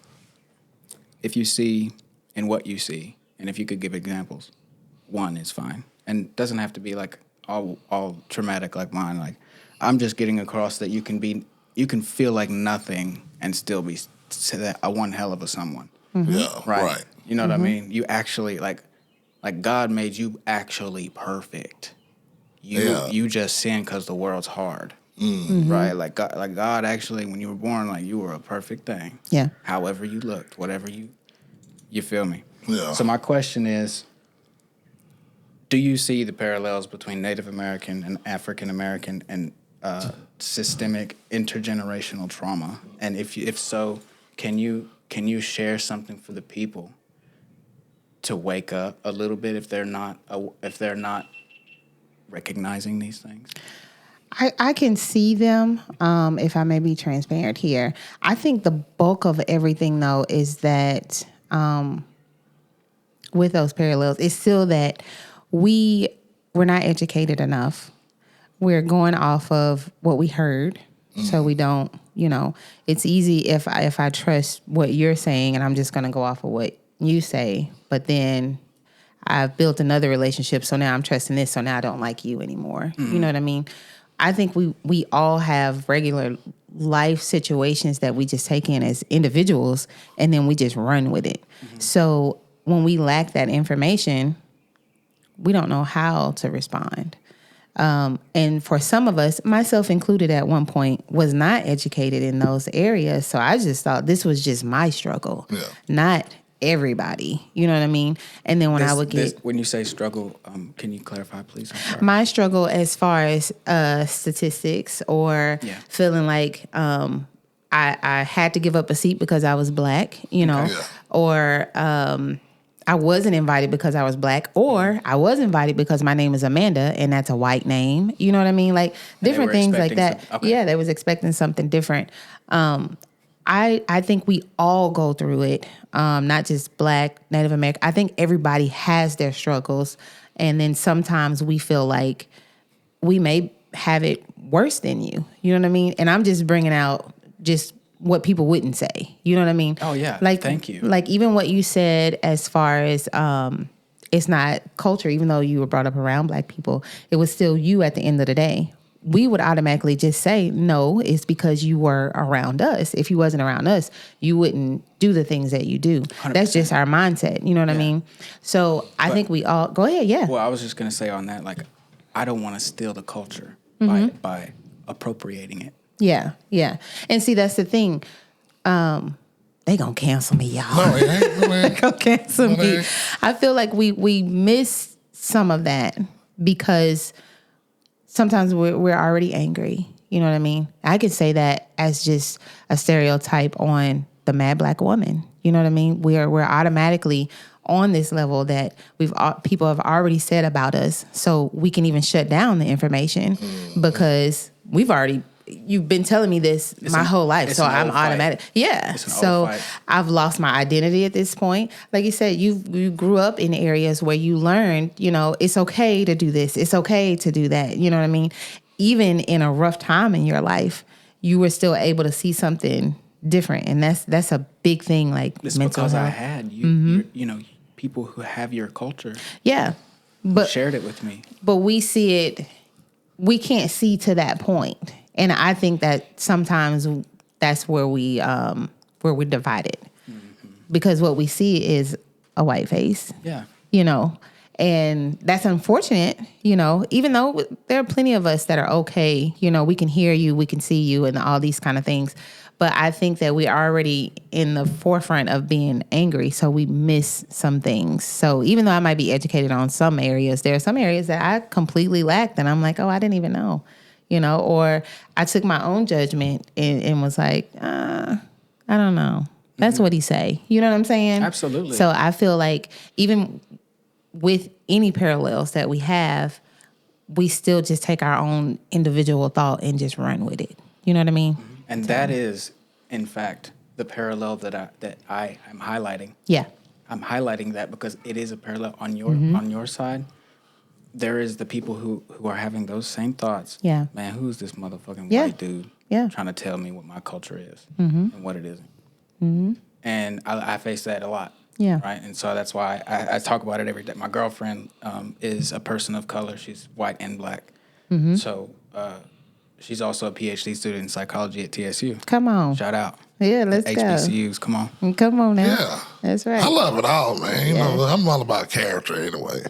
D: if you see in what you see, and if you could give examples. One is fine, and doesn't have to be like all traumatic like mine. Like, I'm just getting across that you can feel like nothing and still be one hell of a someone.
B: Yeah, right.
D: You know what I mean? You actually like God made you actually perfect. You just sin because the world's hard, right? Like God actually, when you were born, like you were a perfect thing.
C: Yeah.
D: However you looked, whatever you feel me.
B: Yeah.
D: So my question is, do you see the parallels between Native American and African American and systemic intergenerational trauma? And if so, can you share something for the people to wake up a little bit if they're not recognizing these things?
C: I can see them, if I may be transparent here. I think the bulk of everything, though, is that with those parallels, it's still that we're not educated enough. We're going off of what we heard, so we don't, it's easy if I trust what you're saying and I'm just going to go off of what you say, but then I've built another relationship, so now I'm trusting this, so now I don't like you anymore. You know what I mean? I think we all have regular life situations that we just take in as individuals, and then we just run with it. So when we lack that information, we don't know how to respond. And for some of us, myself included at one point, was not educated in those areas. So I just thought this was just my struggle, not everybody. You know what I mean? And then when I would get...
D: when you say struggle, can you clarify, please? I'm sorry.
C: My struggle as far as statistics or feeling like I had to give up a seat because I was black, or I wasn't invited because I was black, or I was invited because my name is Amanda and that's a white name. You know what I mean? Like different things like that. Yeah, they was expecting something different. I think we all go through it, not just black, Native American. I think everybody has their struggles. And then sometimes we feel like we may have it worse than you. You know what I mean? And I'm just bringing out just what people wouldn't say. You know what I mean?
D: Oh, yeah.
C: Like,
D: thank you.
C: Like even what you said as far as it's not culture, even though you were brought up around black people, it was still you at the end of the day. We would automatically just say, no, it's because you were around us. If you wasn't around us, you wouldn't do the things that you do. 100%. That's just our mindset. You know what I mean? So I think we all... Go ahead, yeah.
D: Well, I was just going to say on that, like, I don't want to steal the culture by appropriating it.
C: Yeah, yeah. And see, that's the thing. They gonna cancel me, y'all.
B: No, it ain't.
C: They gonna cancel me. I feel like we miss some of that because... sometimes we're already angry. You know what I mean? I could say that as just a stereotype on the mad black woman. You know what I mean? We're automatically on this level that people have already said about us, so we can even shut down the information because you've been telling me this my whole life, so I'm automatic. Yeah. So I've lost my identity at this point. Like you said, you grew up in areas where you learned, it's okay to do this. It's okay to do that. You know what I mean? Even in a rough time in your life, you were still able to see something different. And that's a big thing, like
D: it's
C: mental
D: because
C: health.
D: I had you know, people who have your culture.
C: Yeah. But
D: shared it with me.
C: But we see it, we can't see to that point. And I think that sometimes that's where we're divided. Because what we see is a white face.
D: Yeah.
C: You know, and that's unfortunate, you know, even though there are plenty of us that are okay, you know, we can hear you, we can see you, and all these kind of things. But I think that we're already in the forefront of being angry, so we miss some things. So even though I might be educated on some areas, there are some areas that I completely lacked, and I'm like, oh, I didn't even know, you know, or I took my own judgment and was like, I don't know. That's what he say. You know what I'm saying?
D: Absolutely.
C: So I feel like even with any parallels that we have, we still just take our own individual thought and just run with it. You know what I mean?
D: And that is, in fact, the parallel that I am highlighting.
C: Yeah.
D: I'm highlighting that because it is a parallel on your side. There is the people who are having those same thoughts.
C: Yeah.
D: Man, who's this motherfucking
C: Yeah.
D: white dude
C: Yeah.
D: trying to tell me what my culture is and what it isn't? And I face that a lot.
C: Yeah.
D: Right. And so that's why I talk about it every day. My girlfriend is a person of color. She's white and black. So she's also a PhD student in psychology at TSU.
C: Come on.
D: Shout out.
C: Yeah, let's
D: HBCUs. Come on.
C: go. Come on now.
B: Yeah.
C: That's right.
B: I love it all, man. You know, I'm all about character anyway.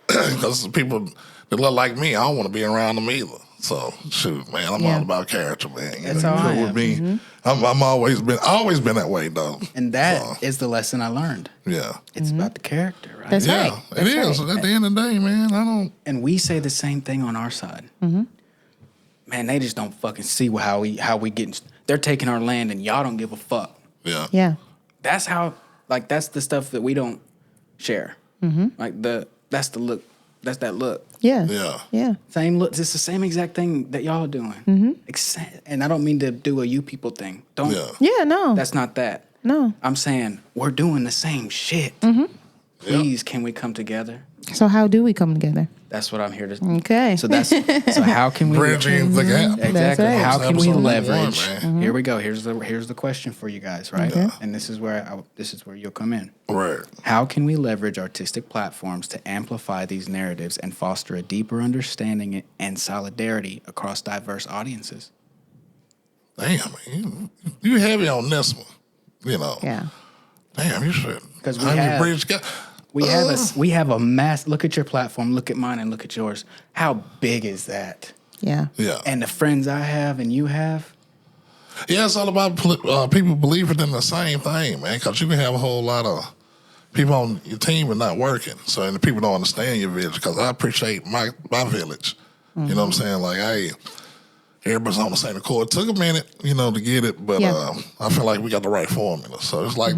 B: Because the people that look like me, I don't want to be around them either. So shoot, man, I'm all about character, man. You
D: That's
B: know,
D: how I
B: you know,
D: am.
B: with me, I'm always been that way though.
D: And that is the lesson I learned.
B: Yeah.
D: It's about the character, right?
C: That's
B: Yeah,
C: right.
B: it is. At the end of the day, man, I don't.
D: And we say the same thing on our side. Man, they just don't fucking see how we getting. They're taking our land, and y'all don't give a fuck.
B: Yeah.
C: Yeah.
D: That's how. Like that's the stuff that we don't share. Like that's the look. That's that look.
C: Yeah.
B: Yeah.
C: Yeah.
D: Same look. It's the same exact thing that y'all are doing. And I don't mean to do a you people thing. Don't.
B: Yeah.
C: Yeah, no.
D: That's not that.
C: No.
D: I'm saying we're doing the same shit. Please, can we come together?
C: So how do we come together?
D: That's what I'm here to.
C: Okay.
D: So how can we
B: Bridging the gap.
D: exactly
C: right.
D: how can we
B: Episode
D: leverage?
B: 1, man.
D: Here we go. Here's the question for you guys, right?
C: Okay.
D: And this is where you'll come in.
B: Right.
D: How can we leverage artistic platforms to amplify these narratives and foster a deeper understanding and solidarity across diverse audiences?
B: Damn, man, you heavy on this one. You know.
C: Yeah.
B: Damn, you should.
D: 'Cause we
B: How you
D: have-
B: bridge the gap?
D: We have a mass. Look at your platform. Look at mine, and look at yours. How big is that?
C: Yeah.
B: Yeah.
D: And the friends I have and you have.
B: Yeah, it's all about people believing in the same thing, man. Because you can have a whole lot of people on your team and not working. So, and the people don't understand your village. Because I appreciate my village. You know what I'm saying? Like, hey, everybody's on the same accord. It took a minute, you know, to get it, but
C: Yeah.
B: I feel like we got the right formula. So it's like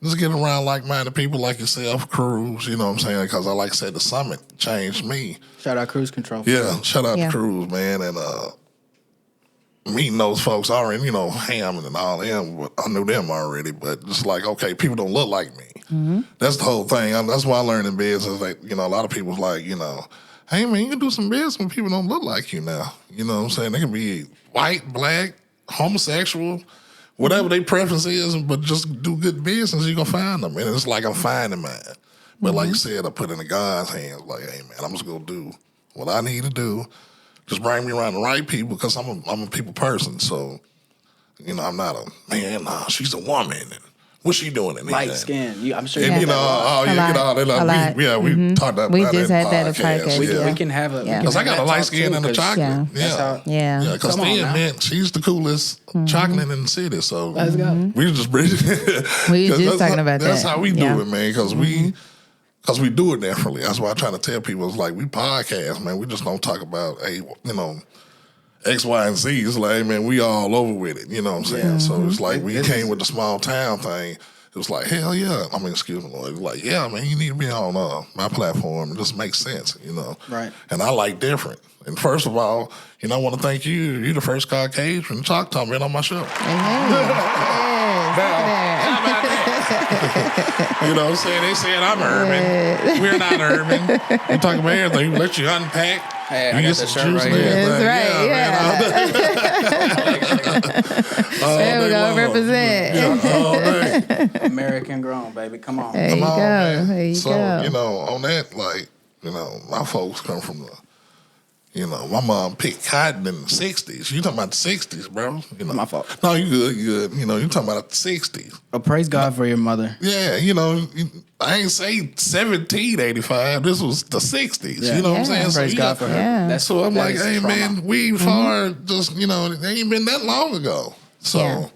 B: just getting around like-minded people like yourself, Cruz. You know what I'm saying? Because like I said, the summit changed me.
D: Shout out Cruise Control.
B: Yeah, shout out
C: Yeah.
B: to Cruz, man, and meeting those folks already, you know, Hammond and all them. But I knew them already, but just like, okay, people don't look like me. That's the whole thing. That's why I learned in business. Like, you know, a lot of people's like, you know, hey man, you can do some business when people don't look like you now. You know what I'm saying? They can be white, black, homosexual, whatever their preference is, but just do good business, you're gonna find them. And it's like I'm finding mine. But like you said, I put it in God's hands, like, hey man, I'm just gonna do what I need to do. Just bring me around the right people because I'm a people person. So, you know, I'm not a man, nah, she's a woman. And what's she doing in
D: Light
B: there?
D: skin. I'm sure.
B: And, you know,
C: A
B: you
C: lot.
B: get all that.
C: A lot.
B: We talked about
C: We
B: that
C: just
B: in
C: had that in podcast,
D: we,
C: yeah.
D: we can have a.
C: Yeah.
B: Because I got a light skin and a chocolate.
C: Yeah.
D: That's how.
C: Yeah.
B: Yeah, because
D: Come on
B: Stan,
D: now.
B: man, she's the coolest chocolate in the city. So
D: Let's go.
B: we just bridge.
C: We was just talking about
B: That's
C: that.
B: how we do
C: Yeah.
B: it, man. Because we do it differently. That's why I try to tell people. It's like we podcast, man. We just don't talk about X, Y, and Z. It's like, man, we all over with it. You know what I'm saying? So it's like we came with the small town thing. It was like, hell yeah. I mean, excuse me, Lord. It was like, yeah, man, you need to be on my platform. It just makes sense, you know.
D: Right.
B: And I like different. And first of all, you know, I want to thank you. You're the first Caucasian Choctaw man on my show. You know what I'm saying? They said I'm urban. We're not urban. We talk about everything. We let you unpack.
D: Hey,
B: you
D: I
B: get
D: got
B: some
D: the shirt
B: juice
D: right
B: and
D: here.
B: everything.
C: That's right.
B: All
C: There we
B: day
C: go.
B: long.
C: Represent.
B: Yeah, all day.
D: American grown, baby. Come on.
C: There you
B: Come
C: go.
B: on, man.
C: There you
B: So,
C: go.
B: you know, on that, like, You know, my folks come from the. You know, my mom picked cotton in the 60s. You talking about the 60s, bro. You know.
D: My fault.
B: No, you good, you good. You know, you talking about the 60s.
D: Oh, praise God for your mother.
B: Yeah, you know, I ain't say 1785. This was the 60s.
D: Yeah.
B: You know what I'm saying?
D: Praise God for her.
C: Yeah.
B: So I'm
D: that
B: like,
D: is
B: hey,
D: trauma.
B: man, we far just, you know, it ain't been that long ago. So
C: Yeah.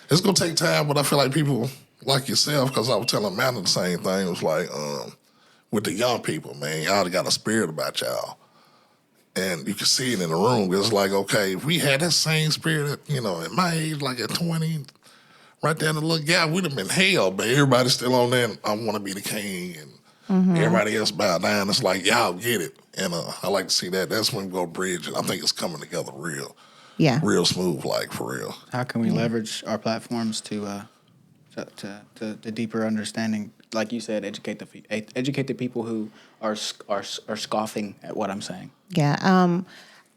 B: it's going to take time, but I feel like people like yourself, because I was telling Matt the same thing. It was like, with the young people, man, y'all got a spirit about y'all. And you can see it in the room. It's like, okay, if we had that same spirit, you know, at my age, like at 20, right there in the little gap, we'd have been hell, but everybody's still on there, and I want to be the king, and everybody else bow down. It's like, y'all get it. And I like to see that. That's when we go bridge, and I think it's coming together real smooth, like, for real.
D: How can we leverage our platforms to the deeper understanding? Like you said, educate the people who are scoffing at what I'm saying.
C: Yeah.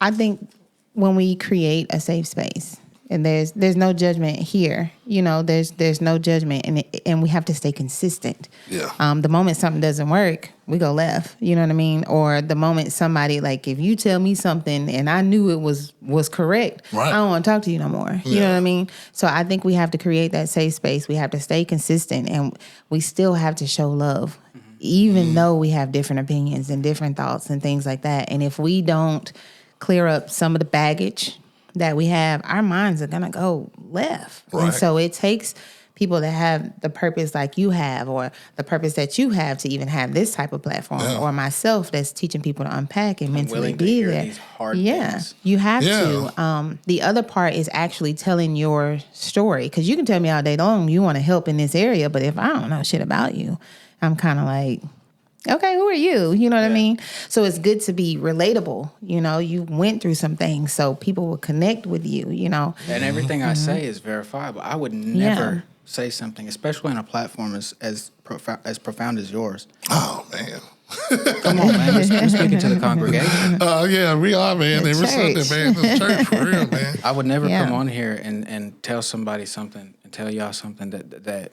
C: I think when we create a safe space, and there's no judgment here, you know, there's no judgment, and we have to stay consistent.
B: Yeah.
C: The moment something doesn't work, we go left. You know what I mean? Or the moment somebody, like, if you tell me something and I knew it was correct,
B: Right.
C: I don't want to talk to you no more. You know what I mean? So I think we have to create that safe space. We have to stay consistent, and we still have to show love, even though we have different opinions and different thoughts and things like that. And if we don't clear up some of the baggage that we have, our minds are gonna go left.
B: Right.
C: And so it takes people that have the purpose like you have, or the purpose that you have, to even have this type of platform,
B: Yeah.
C: or myself that's teaching people to unpack and mentally
D: willing to
C: be
D: hear
C: there.
D: these hard
C: Yeah,
D: things.
C: you have
B: Yeah.
C: to. The other part is actually telling your story, because you can tell me all day long you want to help in this area, but if I don't know shit about you, I'm kind of like, okay, who are you? You know what I mean? So it's good to be relatable. You know, you went through some things, so people will connect with you, you know.
D: And everything I say is verifiable. I would never say something, especially on a platform as profound as yours.
B: Oh, man.
D: Come on, man. I'm speaking to the congregation.
B: Yeah, we are, man.
C: The
B: Every Sunday,
C: church.
B: man. This church, for real, man.
D: I would never
C: Yeah.
D: come on here and tell somebody something and tell y'all something that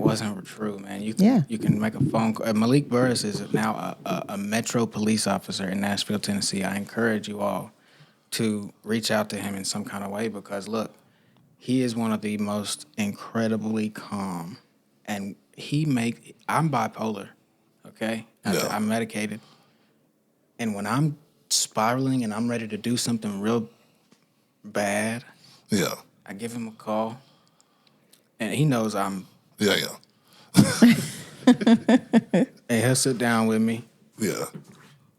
D: wasn't true, man. You can make a phone call. Malik Burris is now a Metro police officer in Nashville, Tennessee. I encourage you all to reach out to him in some kind of way, because look, he is one of the most incredibly calm, and I'm bipolar, okay?
B: Yeah.
D: I'm medicated, and when I'm spiraling and I'm ready to do something real bad,
B: Yeah.
D: I give him a call, and he knows I'm.
B: Yeah, yeah.
D: And he'll sit down with me,
B: Yeah.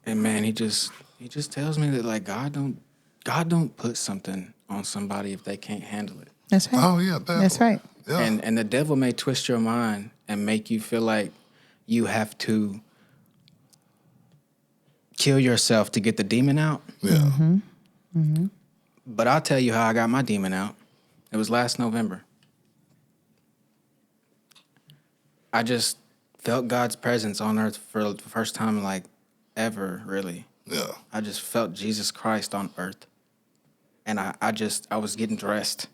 D: and man, he just tells me that, like, God don't put something on somebody if they can't handle it.
C: That's right.
B: Oh, yeah, definitely.
C: That's right.
B: Yeah.
D: And the devil may twist your mind and make you feel like you have to kill yourself to get the demon out.
B: Yeah.
D: But I'll tell you how I got my demon out. It was last November. I just felt God's presence on earth for the first time, like, ever, really.
B: Yeah.
D: I just felt Jesus Christ on earth. And I was getting dressed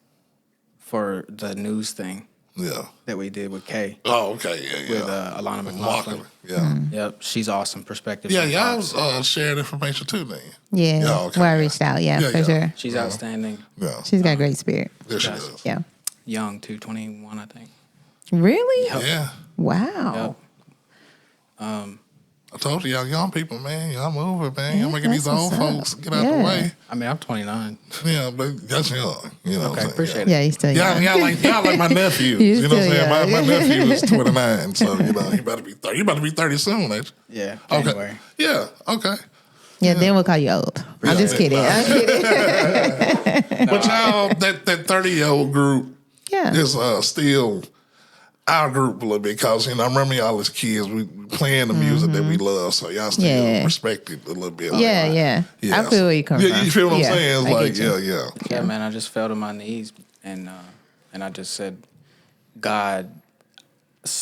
D: for the news thing
B: Yeah.
D: that we did with Kay,
B: Oh, okay. Yeah, yeah.
D: with Alana McLaughlin.
B: Yeah.
D: Yep, she's awesome. Perspective.
B: Yeah,
D: from
B: y'all
D: Fox.
B: was sharing information too, then.
C: Yeah.
B: Yeah, okay,
C: Well, I
B: yeah.
C: reached out. Yeah,
B: Yeah,
C: for
B: yeah.
C: sure.
D: She's outstanding.
B: Yeah.
C: She's got a great spirit.
B: There she
D: Yes.
B: is.
C: Yeah.
D: Young, too, 21, I think.
C: Really?
D: Yep.
B: Yeah.
C: Wow.
D: Yep.
B: I told you, y'all young people, man, y'all moving, man. Y'all
C: Yeah,
B: making these
C: that's
B: old
C: what's up.
B: folks get out
C: Yeah.
B: the way.
D: I mean, I'm 29.
B: Yeah, but that's young. You know what I'm
D: Okay,
B: saying?
D: appreciate
C: Yeah, he's still young.
B: Y'all like my nephew.
C: He's
B: You know what I'm
C: still
B: saying? My
C: young.
B: nephew is 29, so you know he about to be 30. You about to be 30 soon, ain't you?
D: Yeah,
B: Okay.
D: January.
B: Yeah. Okay.
C: Yeah, then we'll call you old. I'm just kidding. I'm kidding.
B: But y'all, that 30-year-old group
C: Yeah.
B: is still our group a little bit, because, you know, I remember y'all as kids, we playing the music that we love, so y'all still
C: Yeah.
B: respect it a little bit.
C: Yeah, yeah. I feel where you come
B: Yeah,
C: from.
B: you feel what I'm
C: Yeah,
B: saying? It's
C: I
B: like,
C: get you.
B: yeah.
D: Yeah, man, I just fell to my knees and I just said, God,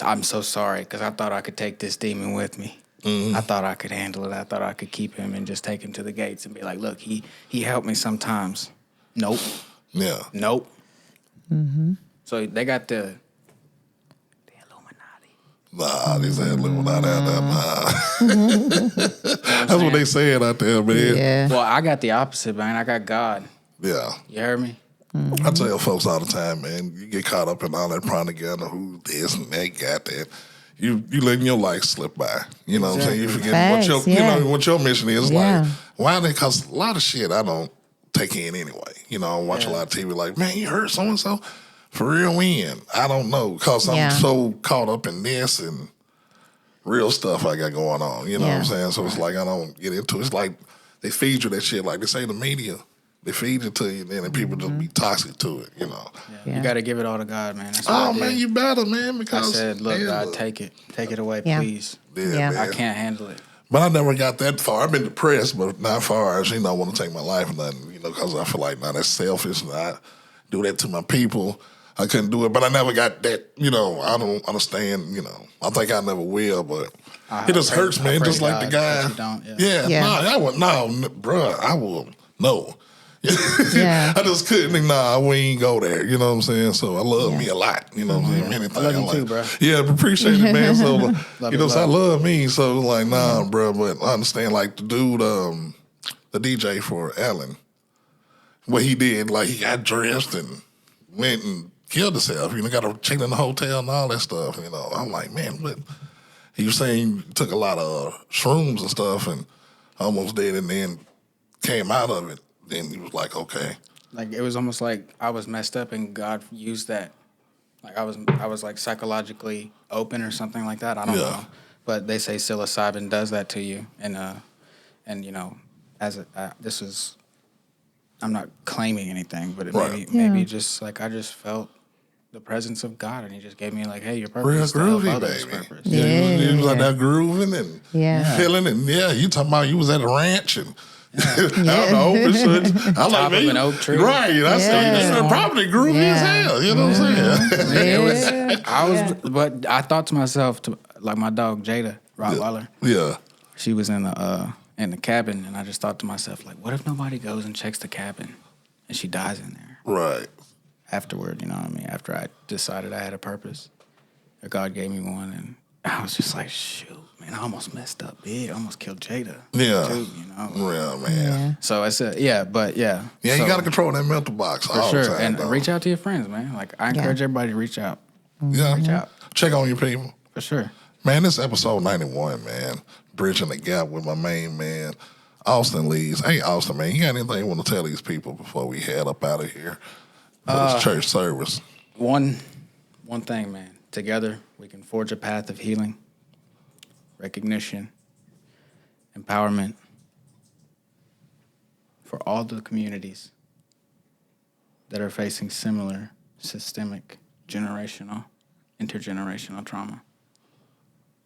D: I'm so sorry, because I thought I could take this demon with me. I thought I could handle it. I thought I could keep him and just take him to the gates and be like, look, he helped me sometimes. Nope.
B: Yeah.
D: Nope. So they got the Illuminati.
B: Nah, they said live without that. Nah. That's what they saying out there, man.
C: Yeah.
D: Well, I got the opposite, man. I got God.
B: Yeah.
D: You heard me?
B: I tell folks all the time, man, you get caught up in all that propaganda, who this and that got that. You letting your life slip by. You know what I'm saying? You forget
C: Facts,
B: what your
C: yeah.
B: what your mission is.
C: Yeah.
B: Like, why they? Because a lot of shit I don't take in anyway. You know, I watch a lot of TV. Like, man, you heard so and so for real when? I don't know because I'm
C: Yeah.
B: so caught up in this and real stuff I got going on. You know what I'm saying? So it's like I don't get into it. It's like they feed you that shit. Like they say the media. They feed it to you, and then people just be toxic to it, you know.
D: Yeah. You got to give it all to God, man. That's what I did.
B: Man, you better, man,
D: I
B: because
D: said, look, God, take it away,
C: Yeah.
D: please.
C: Yeah.
B: man.
D: I can't handle it.
B: But I never got that far. I've been depressed, but not far as, I want to take my life or nothing, because I feel like, that's selfish, and I do that to my people. I couldn't do it, but I never got that, I don't understand, I think I never will, but it just hurts, man, just like the guy.
D: that you don't,
B: Bruh, I will, no.
C: Yeah.
B: I just couldn't. We ain't go there. You know what I'm saying? So I love me a lot. You know what I'm saying? Anything.
D: I love you too, bro.
B: Yeah, appreciate it, man. So
D: Love
B: I love me. So like, bro. But I understand. Like the dude, the DJ for Allen, what he did, like he got dressed and went and killed himself. Got a check in the hotel and all that stuff. I'm like, man, what? He was saying he took a lot of shrooms and stuff and almost did, and then came out of it. Then he was like, okay.
D: Like it was almost like I was messed up and God used that. Like I was like psychologically open or something like that. I don't know. But they say psilocybin does that to you. And this is, I'm not claiming anything, but it maybe just like I just felt the presence of God, and He just gave me like, hey, your purpose is to help others. Purpose.
B: Yeah, you was like that grooving and feeling, and you talking about you was at a ranch and out in the open shit. I like
D: Top of an oak tree.
B: Right, that's probably groovy as hell. You know what I'm saying?
D: But I thought to myself, like my dog Jada Rottweiler.
B: Yeah.
D: She was in the cabin, and I just thought to myself, like, what if nobody goes and checks the cabin, and she dies in there?
B: Right.
D: Afterward, you know what I mean? After I decided I had a purpose, or God gave me one, and I was just like, shoot, man, I almost messed up big. I almost killed Jada.
B: Yeah.
D: Too,
B: Yeah, man.
D: So I said, yeah,
B: Yeah,
D: so,
B: you got to control that mental box
D: for
B: all
D: sure.
B: the time.
D: And
B: though.
D: reach out to your friends, man. Like, I encourage everybody to reach out.
B: Yeah.
D: Reach out.
B: Check on your people.
D: For sure.
B: Man, this episode 91, man. Bridging the gap with my main man, Austin Lees. Hey, Austin, man, you got anything you want to tell these people before we head up out of here for this church service?
D: One thing, man. Together, we can forge a path of healing, recognition, empowerment for all the communities that are facing similar systemic, generational, intergenerational trauma.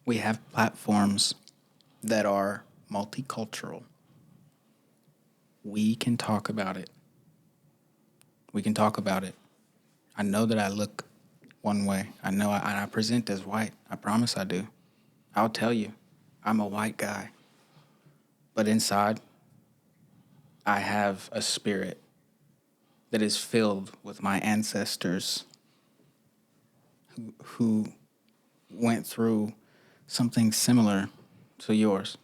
D: We have platforms that are multicultural. We can talk about it. We can talk about it. I know that I look one way. I know I present as white. I promise I do. I'll tell you, I'm a white guy. But inside, I have a spirit that is filled with my ancestors who went through something similar to yours.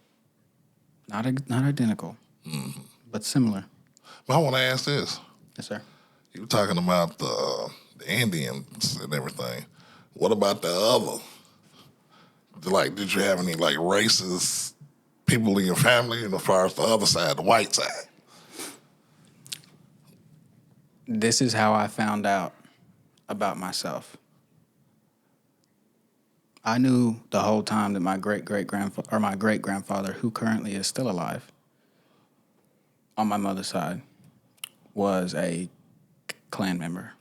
D: Not identical, but similar.
B: Well, I want to ask this.
D: Yes, sir.
B: You were talking about the Indians and everything. What about the other? Like, did you have any, like, racist people in your family as far as the other side, the white side?
D: This is how I found out about myself. I knew the whole time that my great-grandfather, who currently is still alive, on my mother's side, was a Klan member.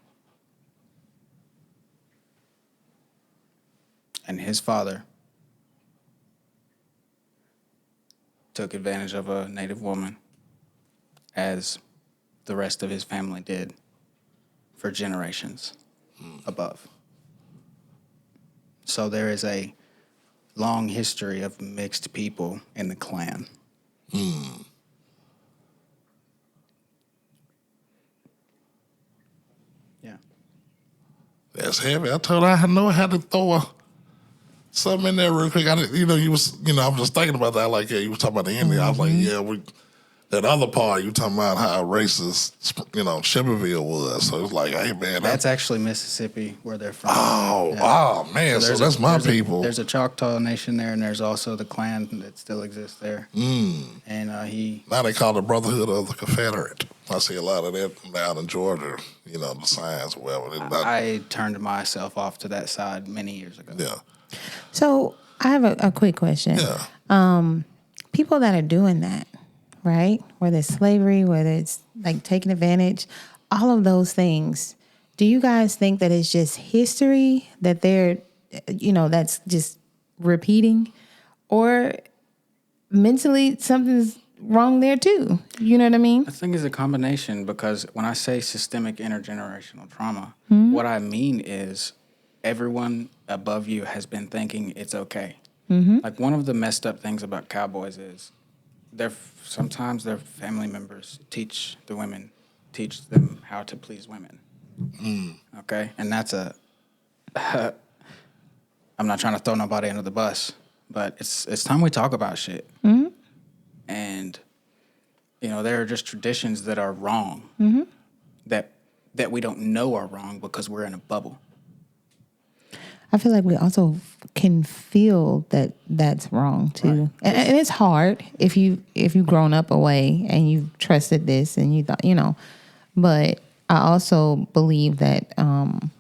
D: And his father took advantage of a Native woman, as the rest of his family did for generations above. So there is a long history of mixed people in the Klan. Yeah.
B: That's heavy. I told her I know how to throw something in there real quick. I was just thinking about that. Like, yeah, you was talking about the Indian. I was like, yeah, that other part, you talking about how racist, Shippensville was. So it's like, hey, man.
D: That's actually Mississippi, where they're from.
B: Oh, man. So that's my people.
D: There's a Choctaw Nation there, and there's also the Klan that still exists there. And
B: now they call it the Brotherhood of the Confederate. I see a lot of that down in Georgia, the signs or whatever.
D: I turned myself off to that side many years ago.
B: Yeah.
C: So I have a quick question.
B: Yeah.
C: People that are doing that, right? Whether it's slavery, whether it's like taking advantage, all of those things. Do you guys think that it's just history that they're, that's just repeating, or mentally something's wrong there too? You know what I mean?
D: I think it's a combination, because when I say systemic intergenerational trauma, what I mean is everyone above you has been thinking it's okay. Like, one of the messed up things about cowboys is sometimes their family members teach them how to please women. Okay? And that's I'm not trying to throw nobody under the bus, but it's time we talk about shit. And, there are just traditions that are wrong that we don't know are wrong because we're in a bubble.
C: I feel like we also can feel that that's wrong too, right. and it's hard if you've grown up away and you've trusted this and you thought, But I also believe that some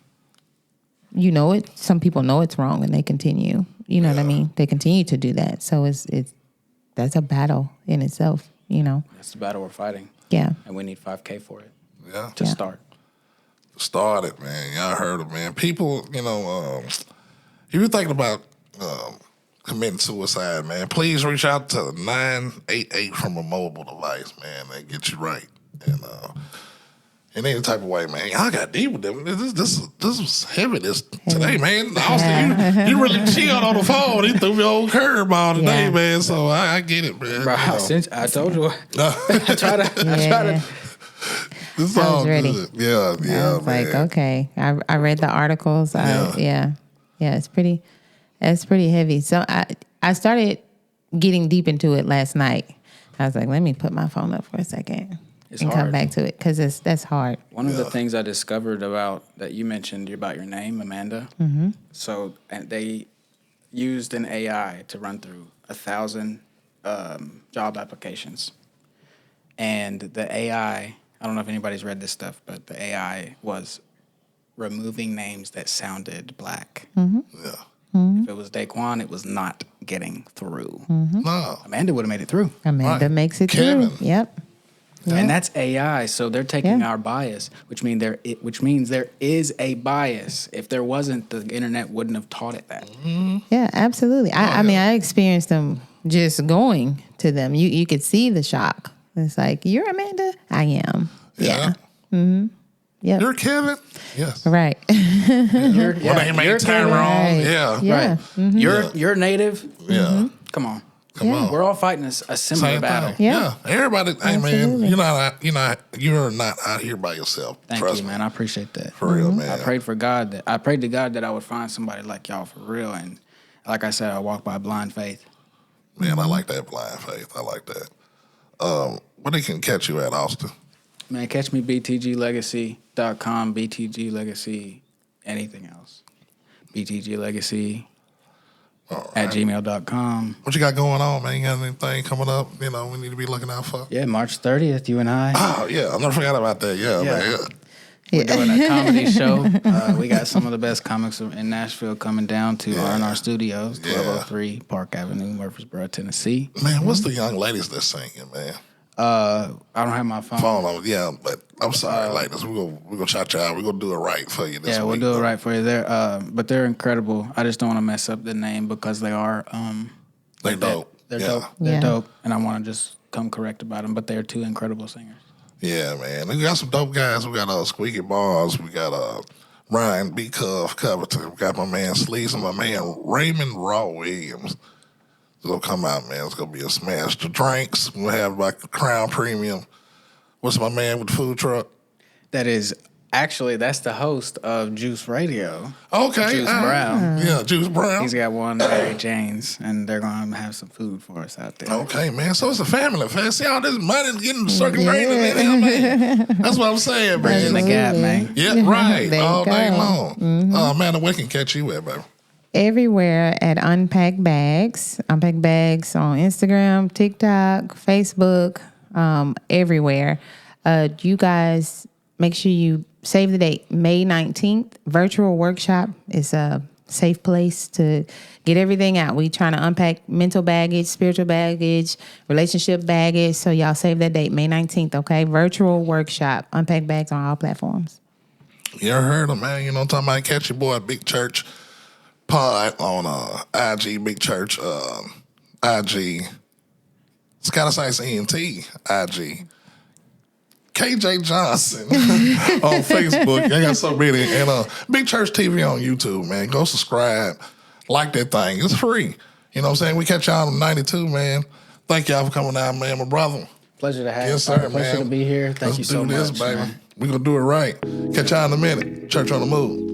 C: people know it's wrong and they continue. You know what I mean? They continue to do that. So that's a battle in itself.
D: That's the battle we're fighting.
C: Yeah,
D: and we need 5K for it.
B: Yeah,
D: to start.
B: Started, man. Y'all heard it, man. People, if you're thinking about committing suicide, man, please reach out to 988 from a mobile device, man. They get you right. And in any type of way, man. Y'all got deep with them. This was heavy today, man. Austin, you really chilled on the phone. He threw me old curveball today, man. So I get it, man.
D: Bro, since I told you, I try to.
B: This
C: I was ready.
B: Good. Yeah,
C: I was
B: man.
C: like, okay. I read the articles. Yeah, it's pretty heavy. So I started getting deep into it last night. I was like, let me put my phone up for a second and come back to it, because that's hard.
D: One of the things I discovered that you mentioned about your name, Amanda. So they used an AI to run through 1,000 job applications, and the AI. I don't know if anybody's read this stuff, but the AI was removing names that sounded black.
B: Yeah.
D: If it was Daquan, it was not getting through.
B: No.
D: Amanda would have made it through.
C: Amanda makes it
B: Kevin.
C: through. Yep.
D: And that's AI, so they're taking our bias, which means there is a bias. If there wasn't, the internet wouldn't have taught it that.
C: Yeah, absolutely. I mean, I experienced them just going to them. You could see the shock. It's like, you're Amanda? I am. Yeah. Yep.
B: You're Kevin? Yes.
C: Right.
B: Your name ain't Tyrone.
C: Right.
B: Yeah.
C: Yeah.
D: Right. You're native?
B: Yeah.
D: Come on.
B: Come on.
D: We're all fighting a similar
B: Same
D: battle.
B: thing.
C: Yeah.
B: Everybody, hey man, you're not out here by yourself.
D: Thank
B: Trust
D: you, man. I appreciate that.
B: For real, man.
D: I prayed to God that I would find somebody like y'all for real. And like I said, I walk by blind faith.
B: Man, I like that blind faith. I like that. Where they can catch you at, Austin?
D: Man, catch me btglegacy.com, btglegacy, anything else. btglegacy at gmail.com.
B: What you got going on, man? You got anything coming up, we need to be looking out for?
D: Yeah, March 30th, you and I.
B: Oh, yeah. I never forgot about that. Yeah, man.
D: We're doing a comedy show. We got some of the best comics in Nashville coming down to in our studios, 1203 Park Avenue, Murfreesboro, Tennessee.
B: Man, what's the young ladies that's singing, man?
D: I don't have my phone.
B: Yeah, but I'm sorry, ladies. We're gonna shout you out. We're gonna do it right for you this week.
D: Yeah, we'll do it right for you. But they're incredible. I just don't want to mess up the name because they are.
B: They're dope.
D: They're dope. They're dope, and I want to just come correct about them. But they're two incredible singers.
B: Yeah, man. We got some dope guys. We got Squeaky Bars. We got Ryan B. Covington. We got my man Sleaze and my man Raymond Raw Williams. It's gonna come out, man. It's gonna be a smash. The drinks we'll have like Crown Premium. What's my man with the food truck?
D: That is Actually, that's the host of Juice Radio.
B: Okay.
D: Juice Brown.
B: Yeah, Juice Brown.
D: He's got one, Mary Jane's, and they're going to have some food for us out there.
B: Okay, man. So it's a family affair. See all this money getting circulated in here, man. That's what I'm saying,
D: Bridging the
B: man.
D: gap, man.
B: Yeah, right.
C: There you
B: All day
C: go.
B: long. Oh, man, where can catch you at, baby?
A: Everywhere at Unpack Bags. Unpack Bags on Instagram, TikTok, Facebook, everywhere. You guys make sure you save the date, May 19th. Virtual workshop is a safe place to get everything out. We trying to unpack mental baggage, spiritual baggage, relationship baggage. So y'all save that date, May 19th, okay? Virtual workshop. Unpack Bags on all platforms.
B: You ever heard of, man? You know what I'm talking about? Catch your boy Big Church Pod on IG, Big Church IG, Scatter Sites ENT IG. KJ Johnson on Facebook. I got so many. And Big Church TV on YouTube, man. Go subscribe. Like that thing. It's free. You know what I'm saying? We catch y'all on 92, man. Thank y'all for coming out, man. My brother.
D: Pleasure to have you.
B: Yes, sir,
D: Pleasure
B: man.
D: to be here. Thank you so much,
B: baby.
D: man.
B: We're going to do it right. Catch y'all in a minute. Church on the Move.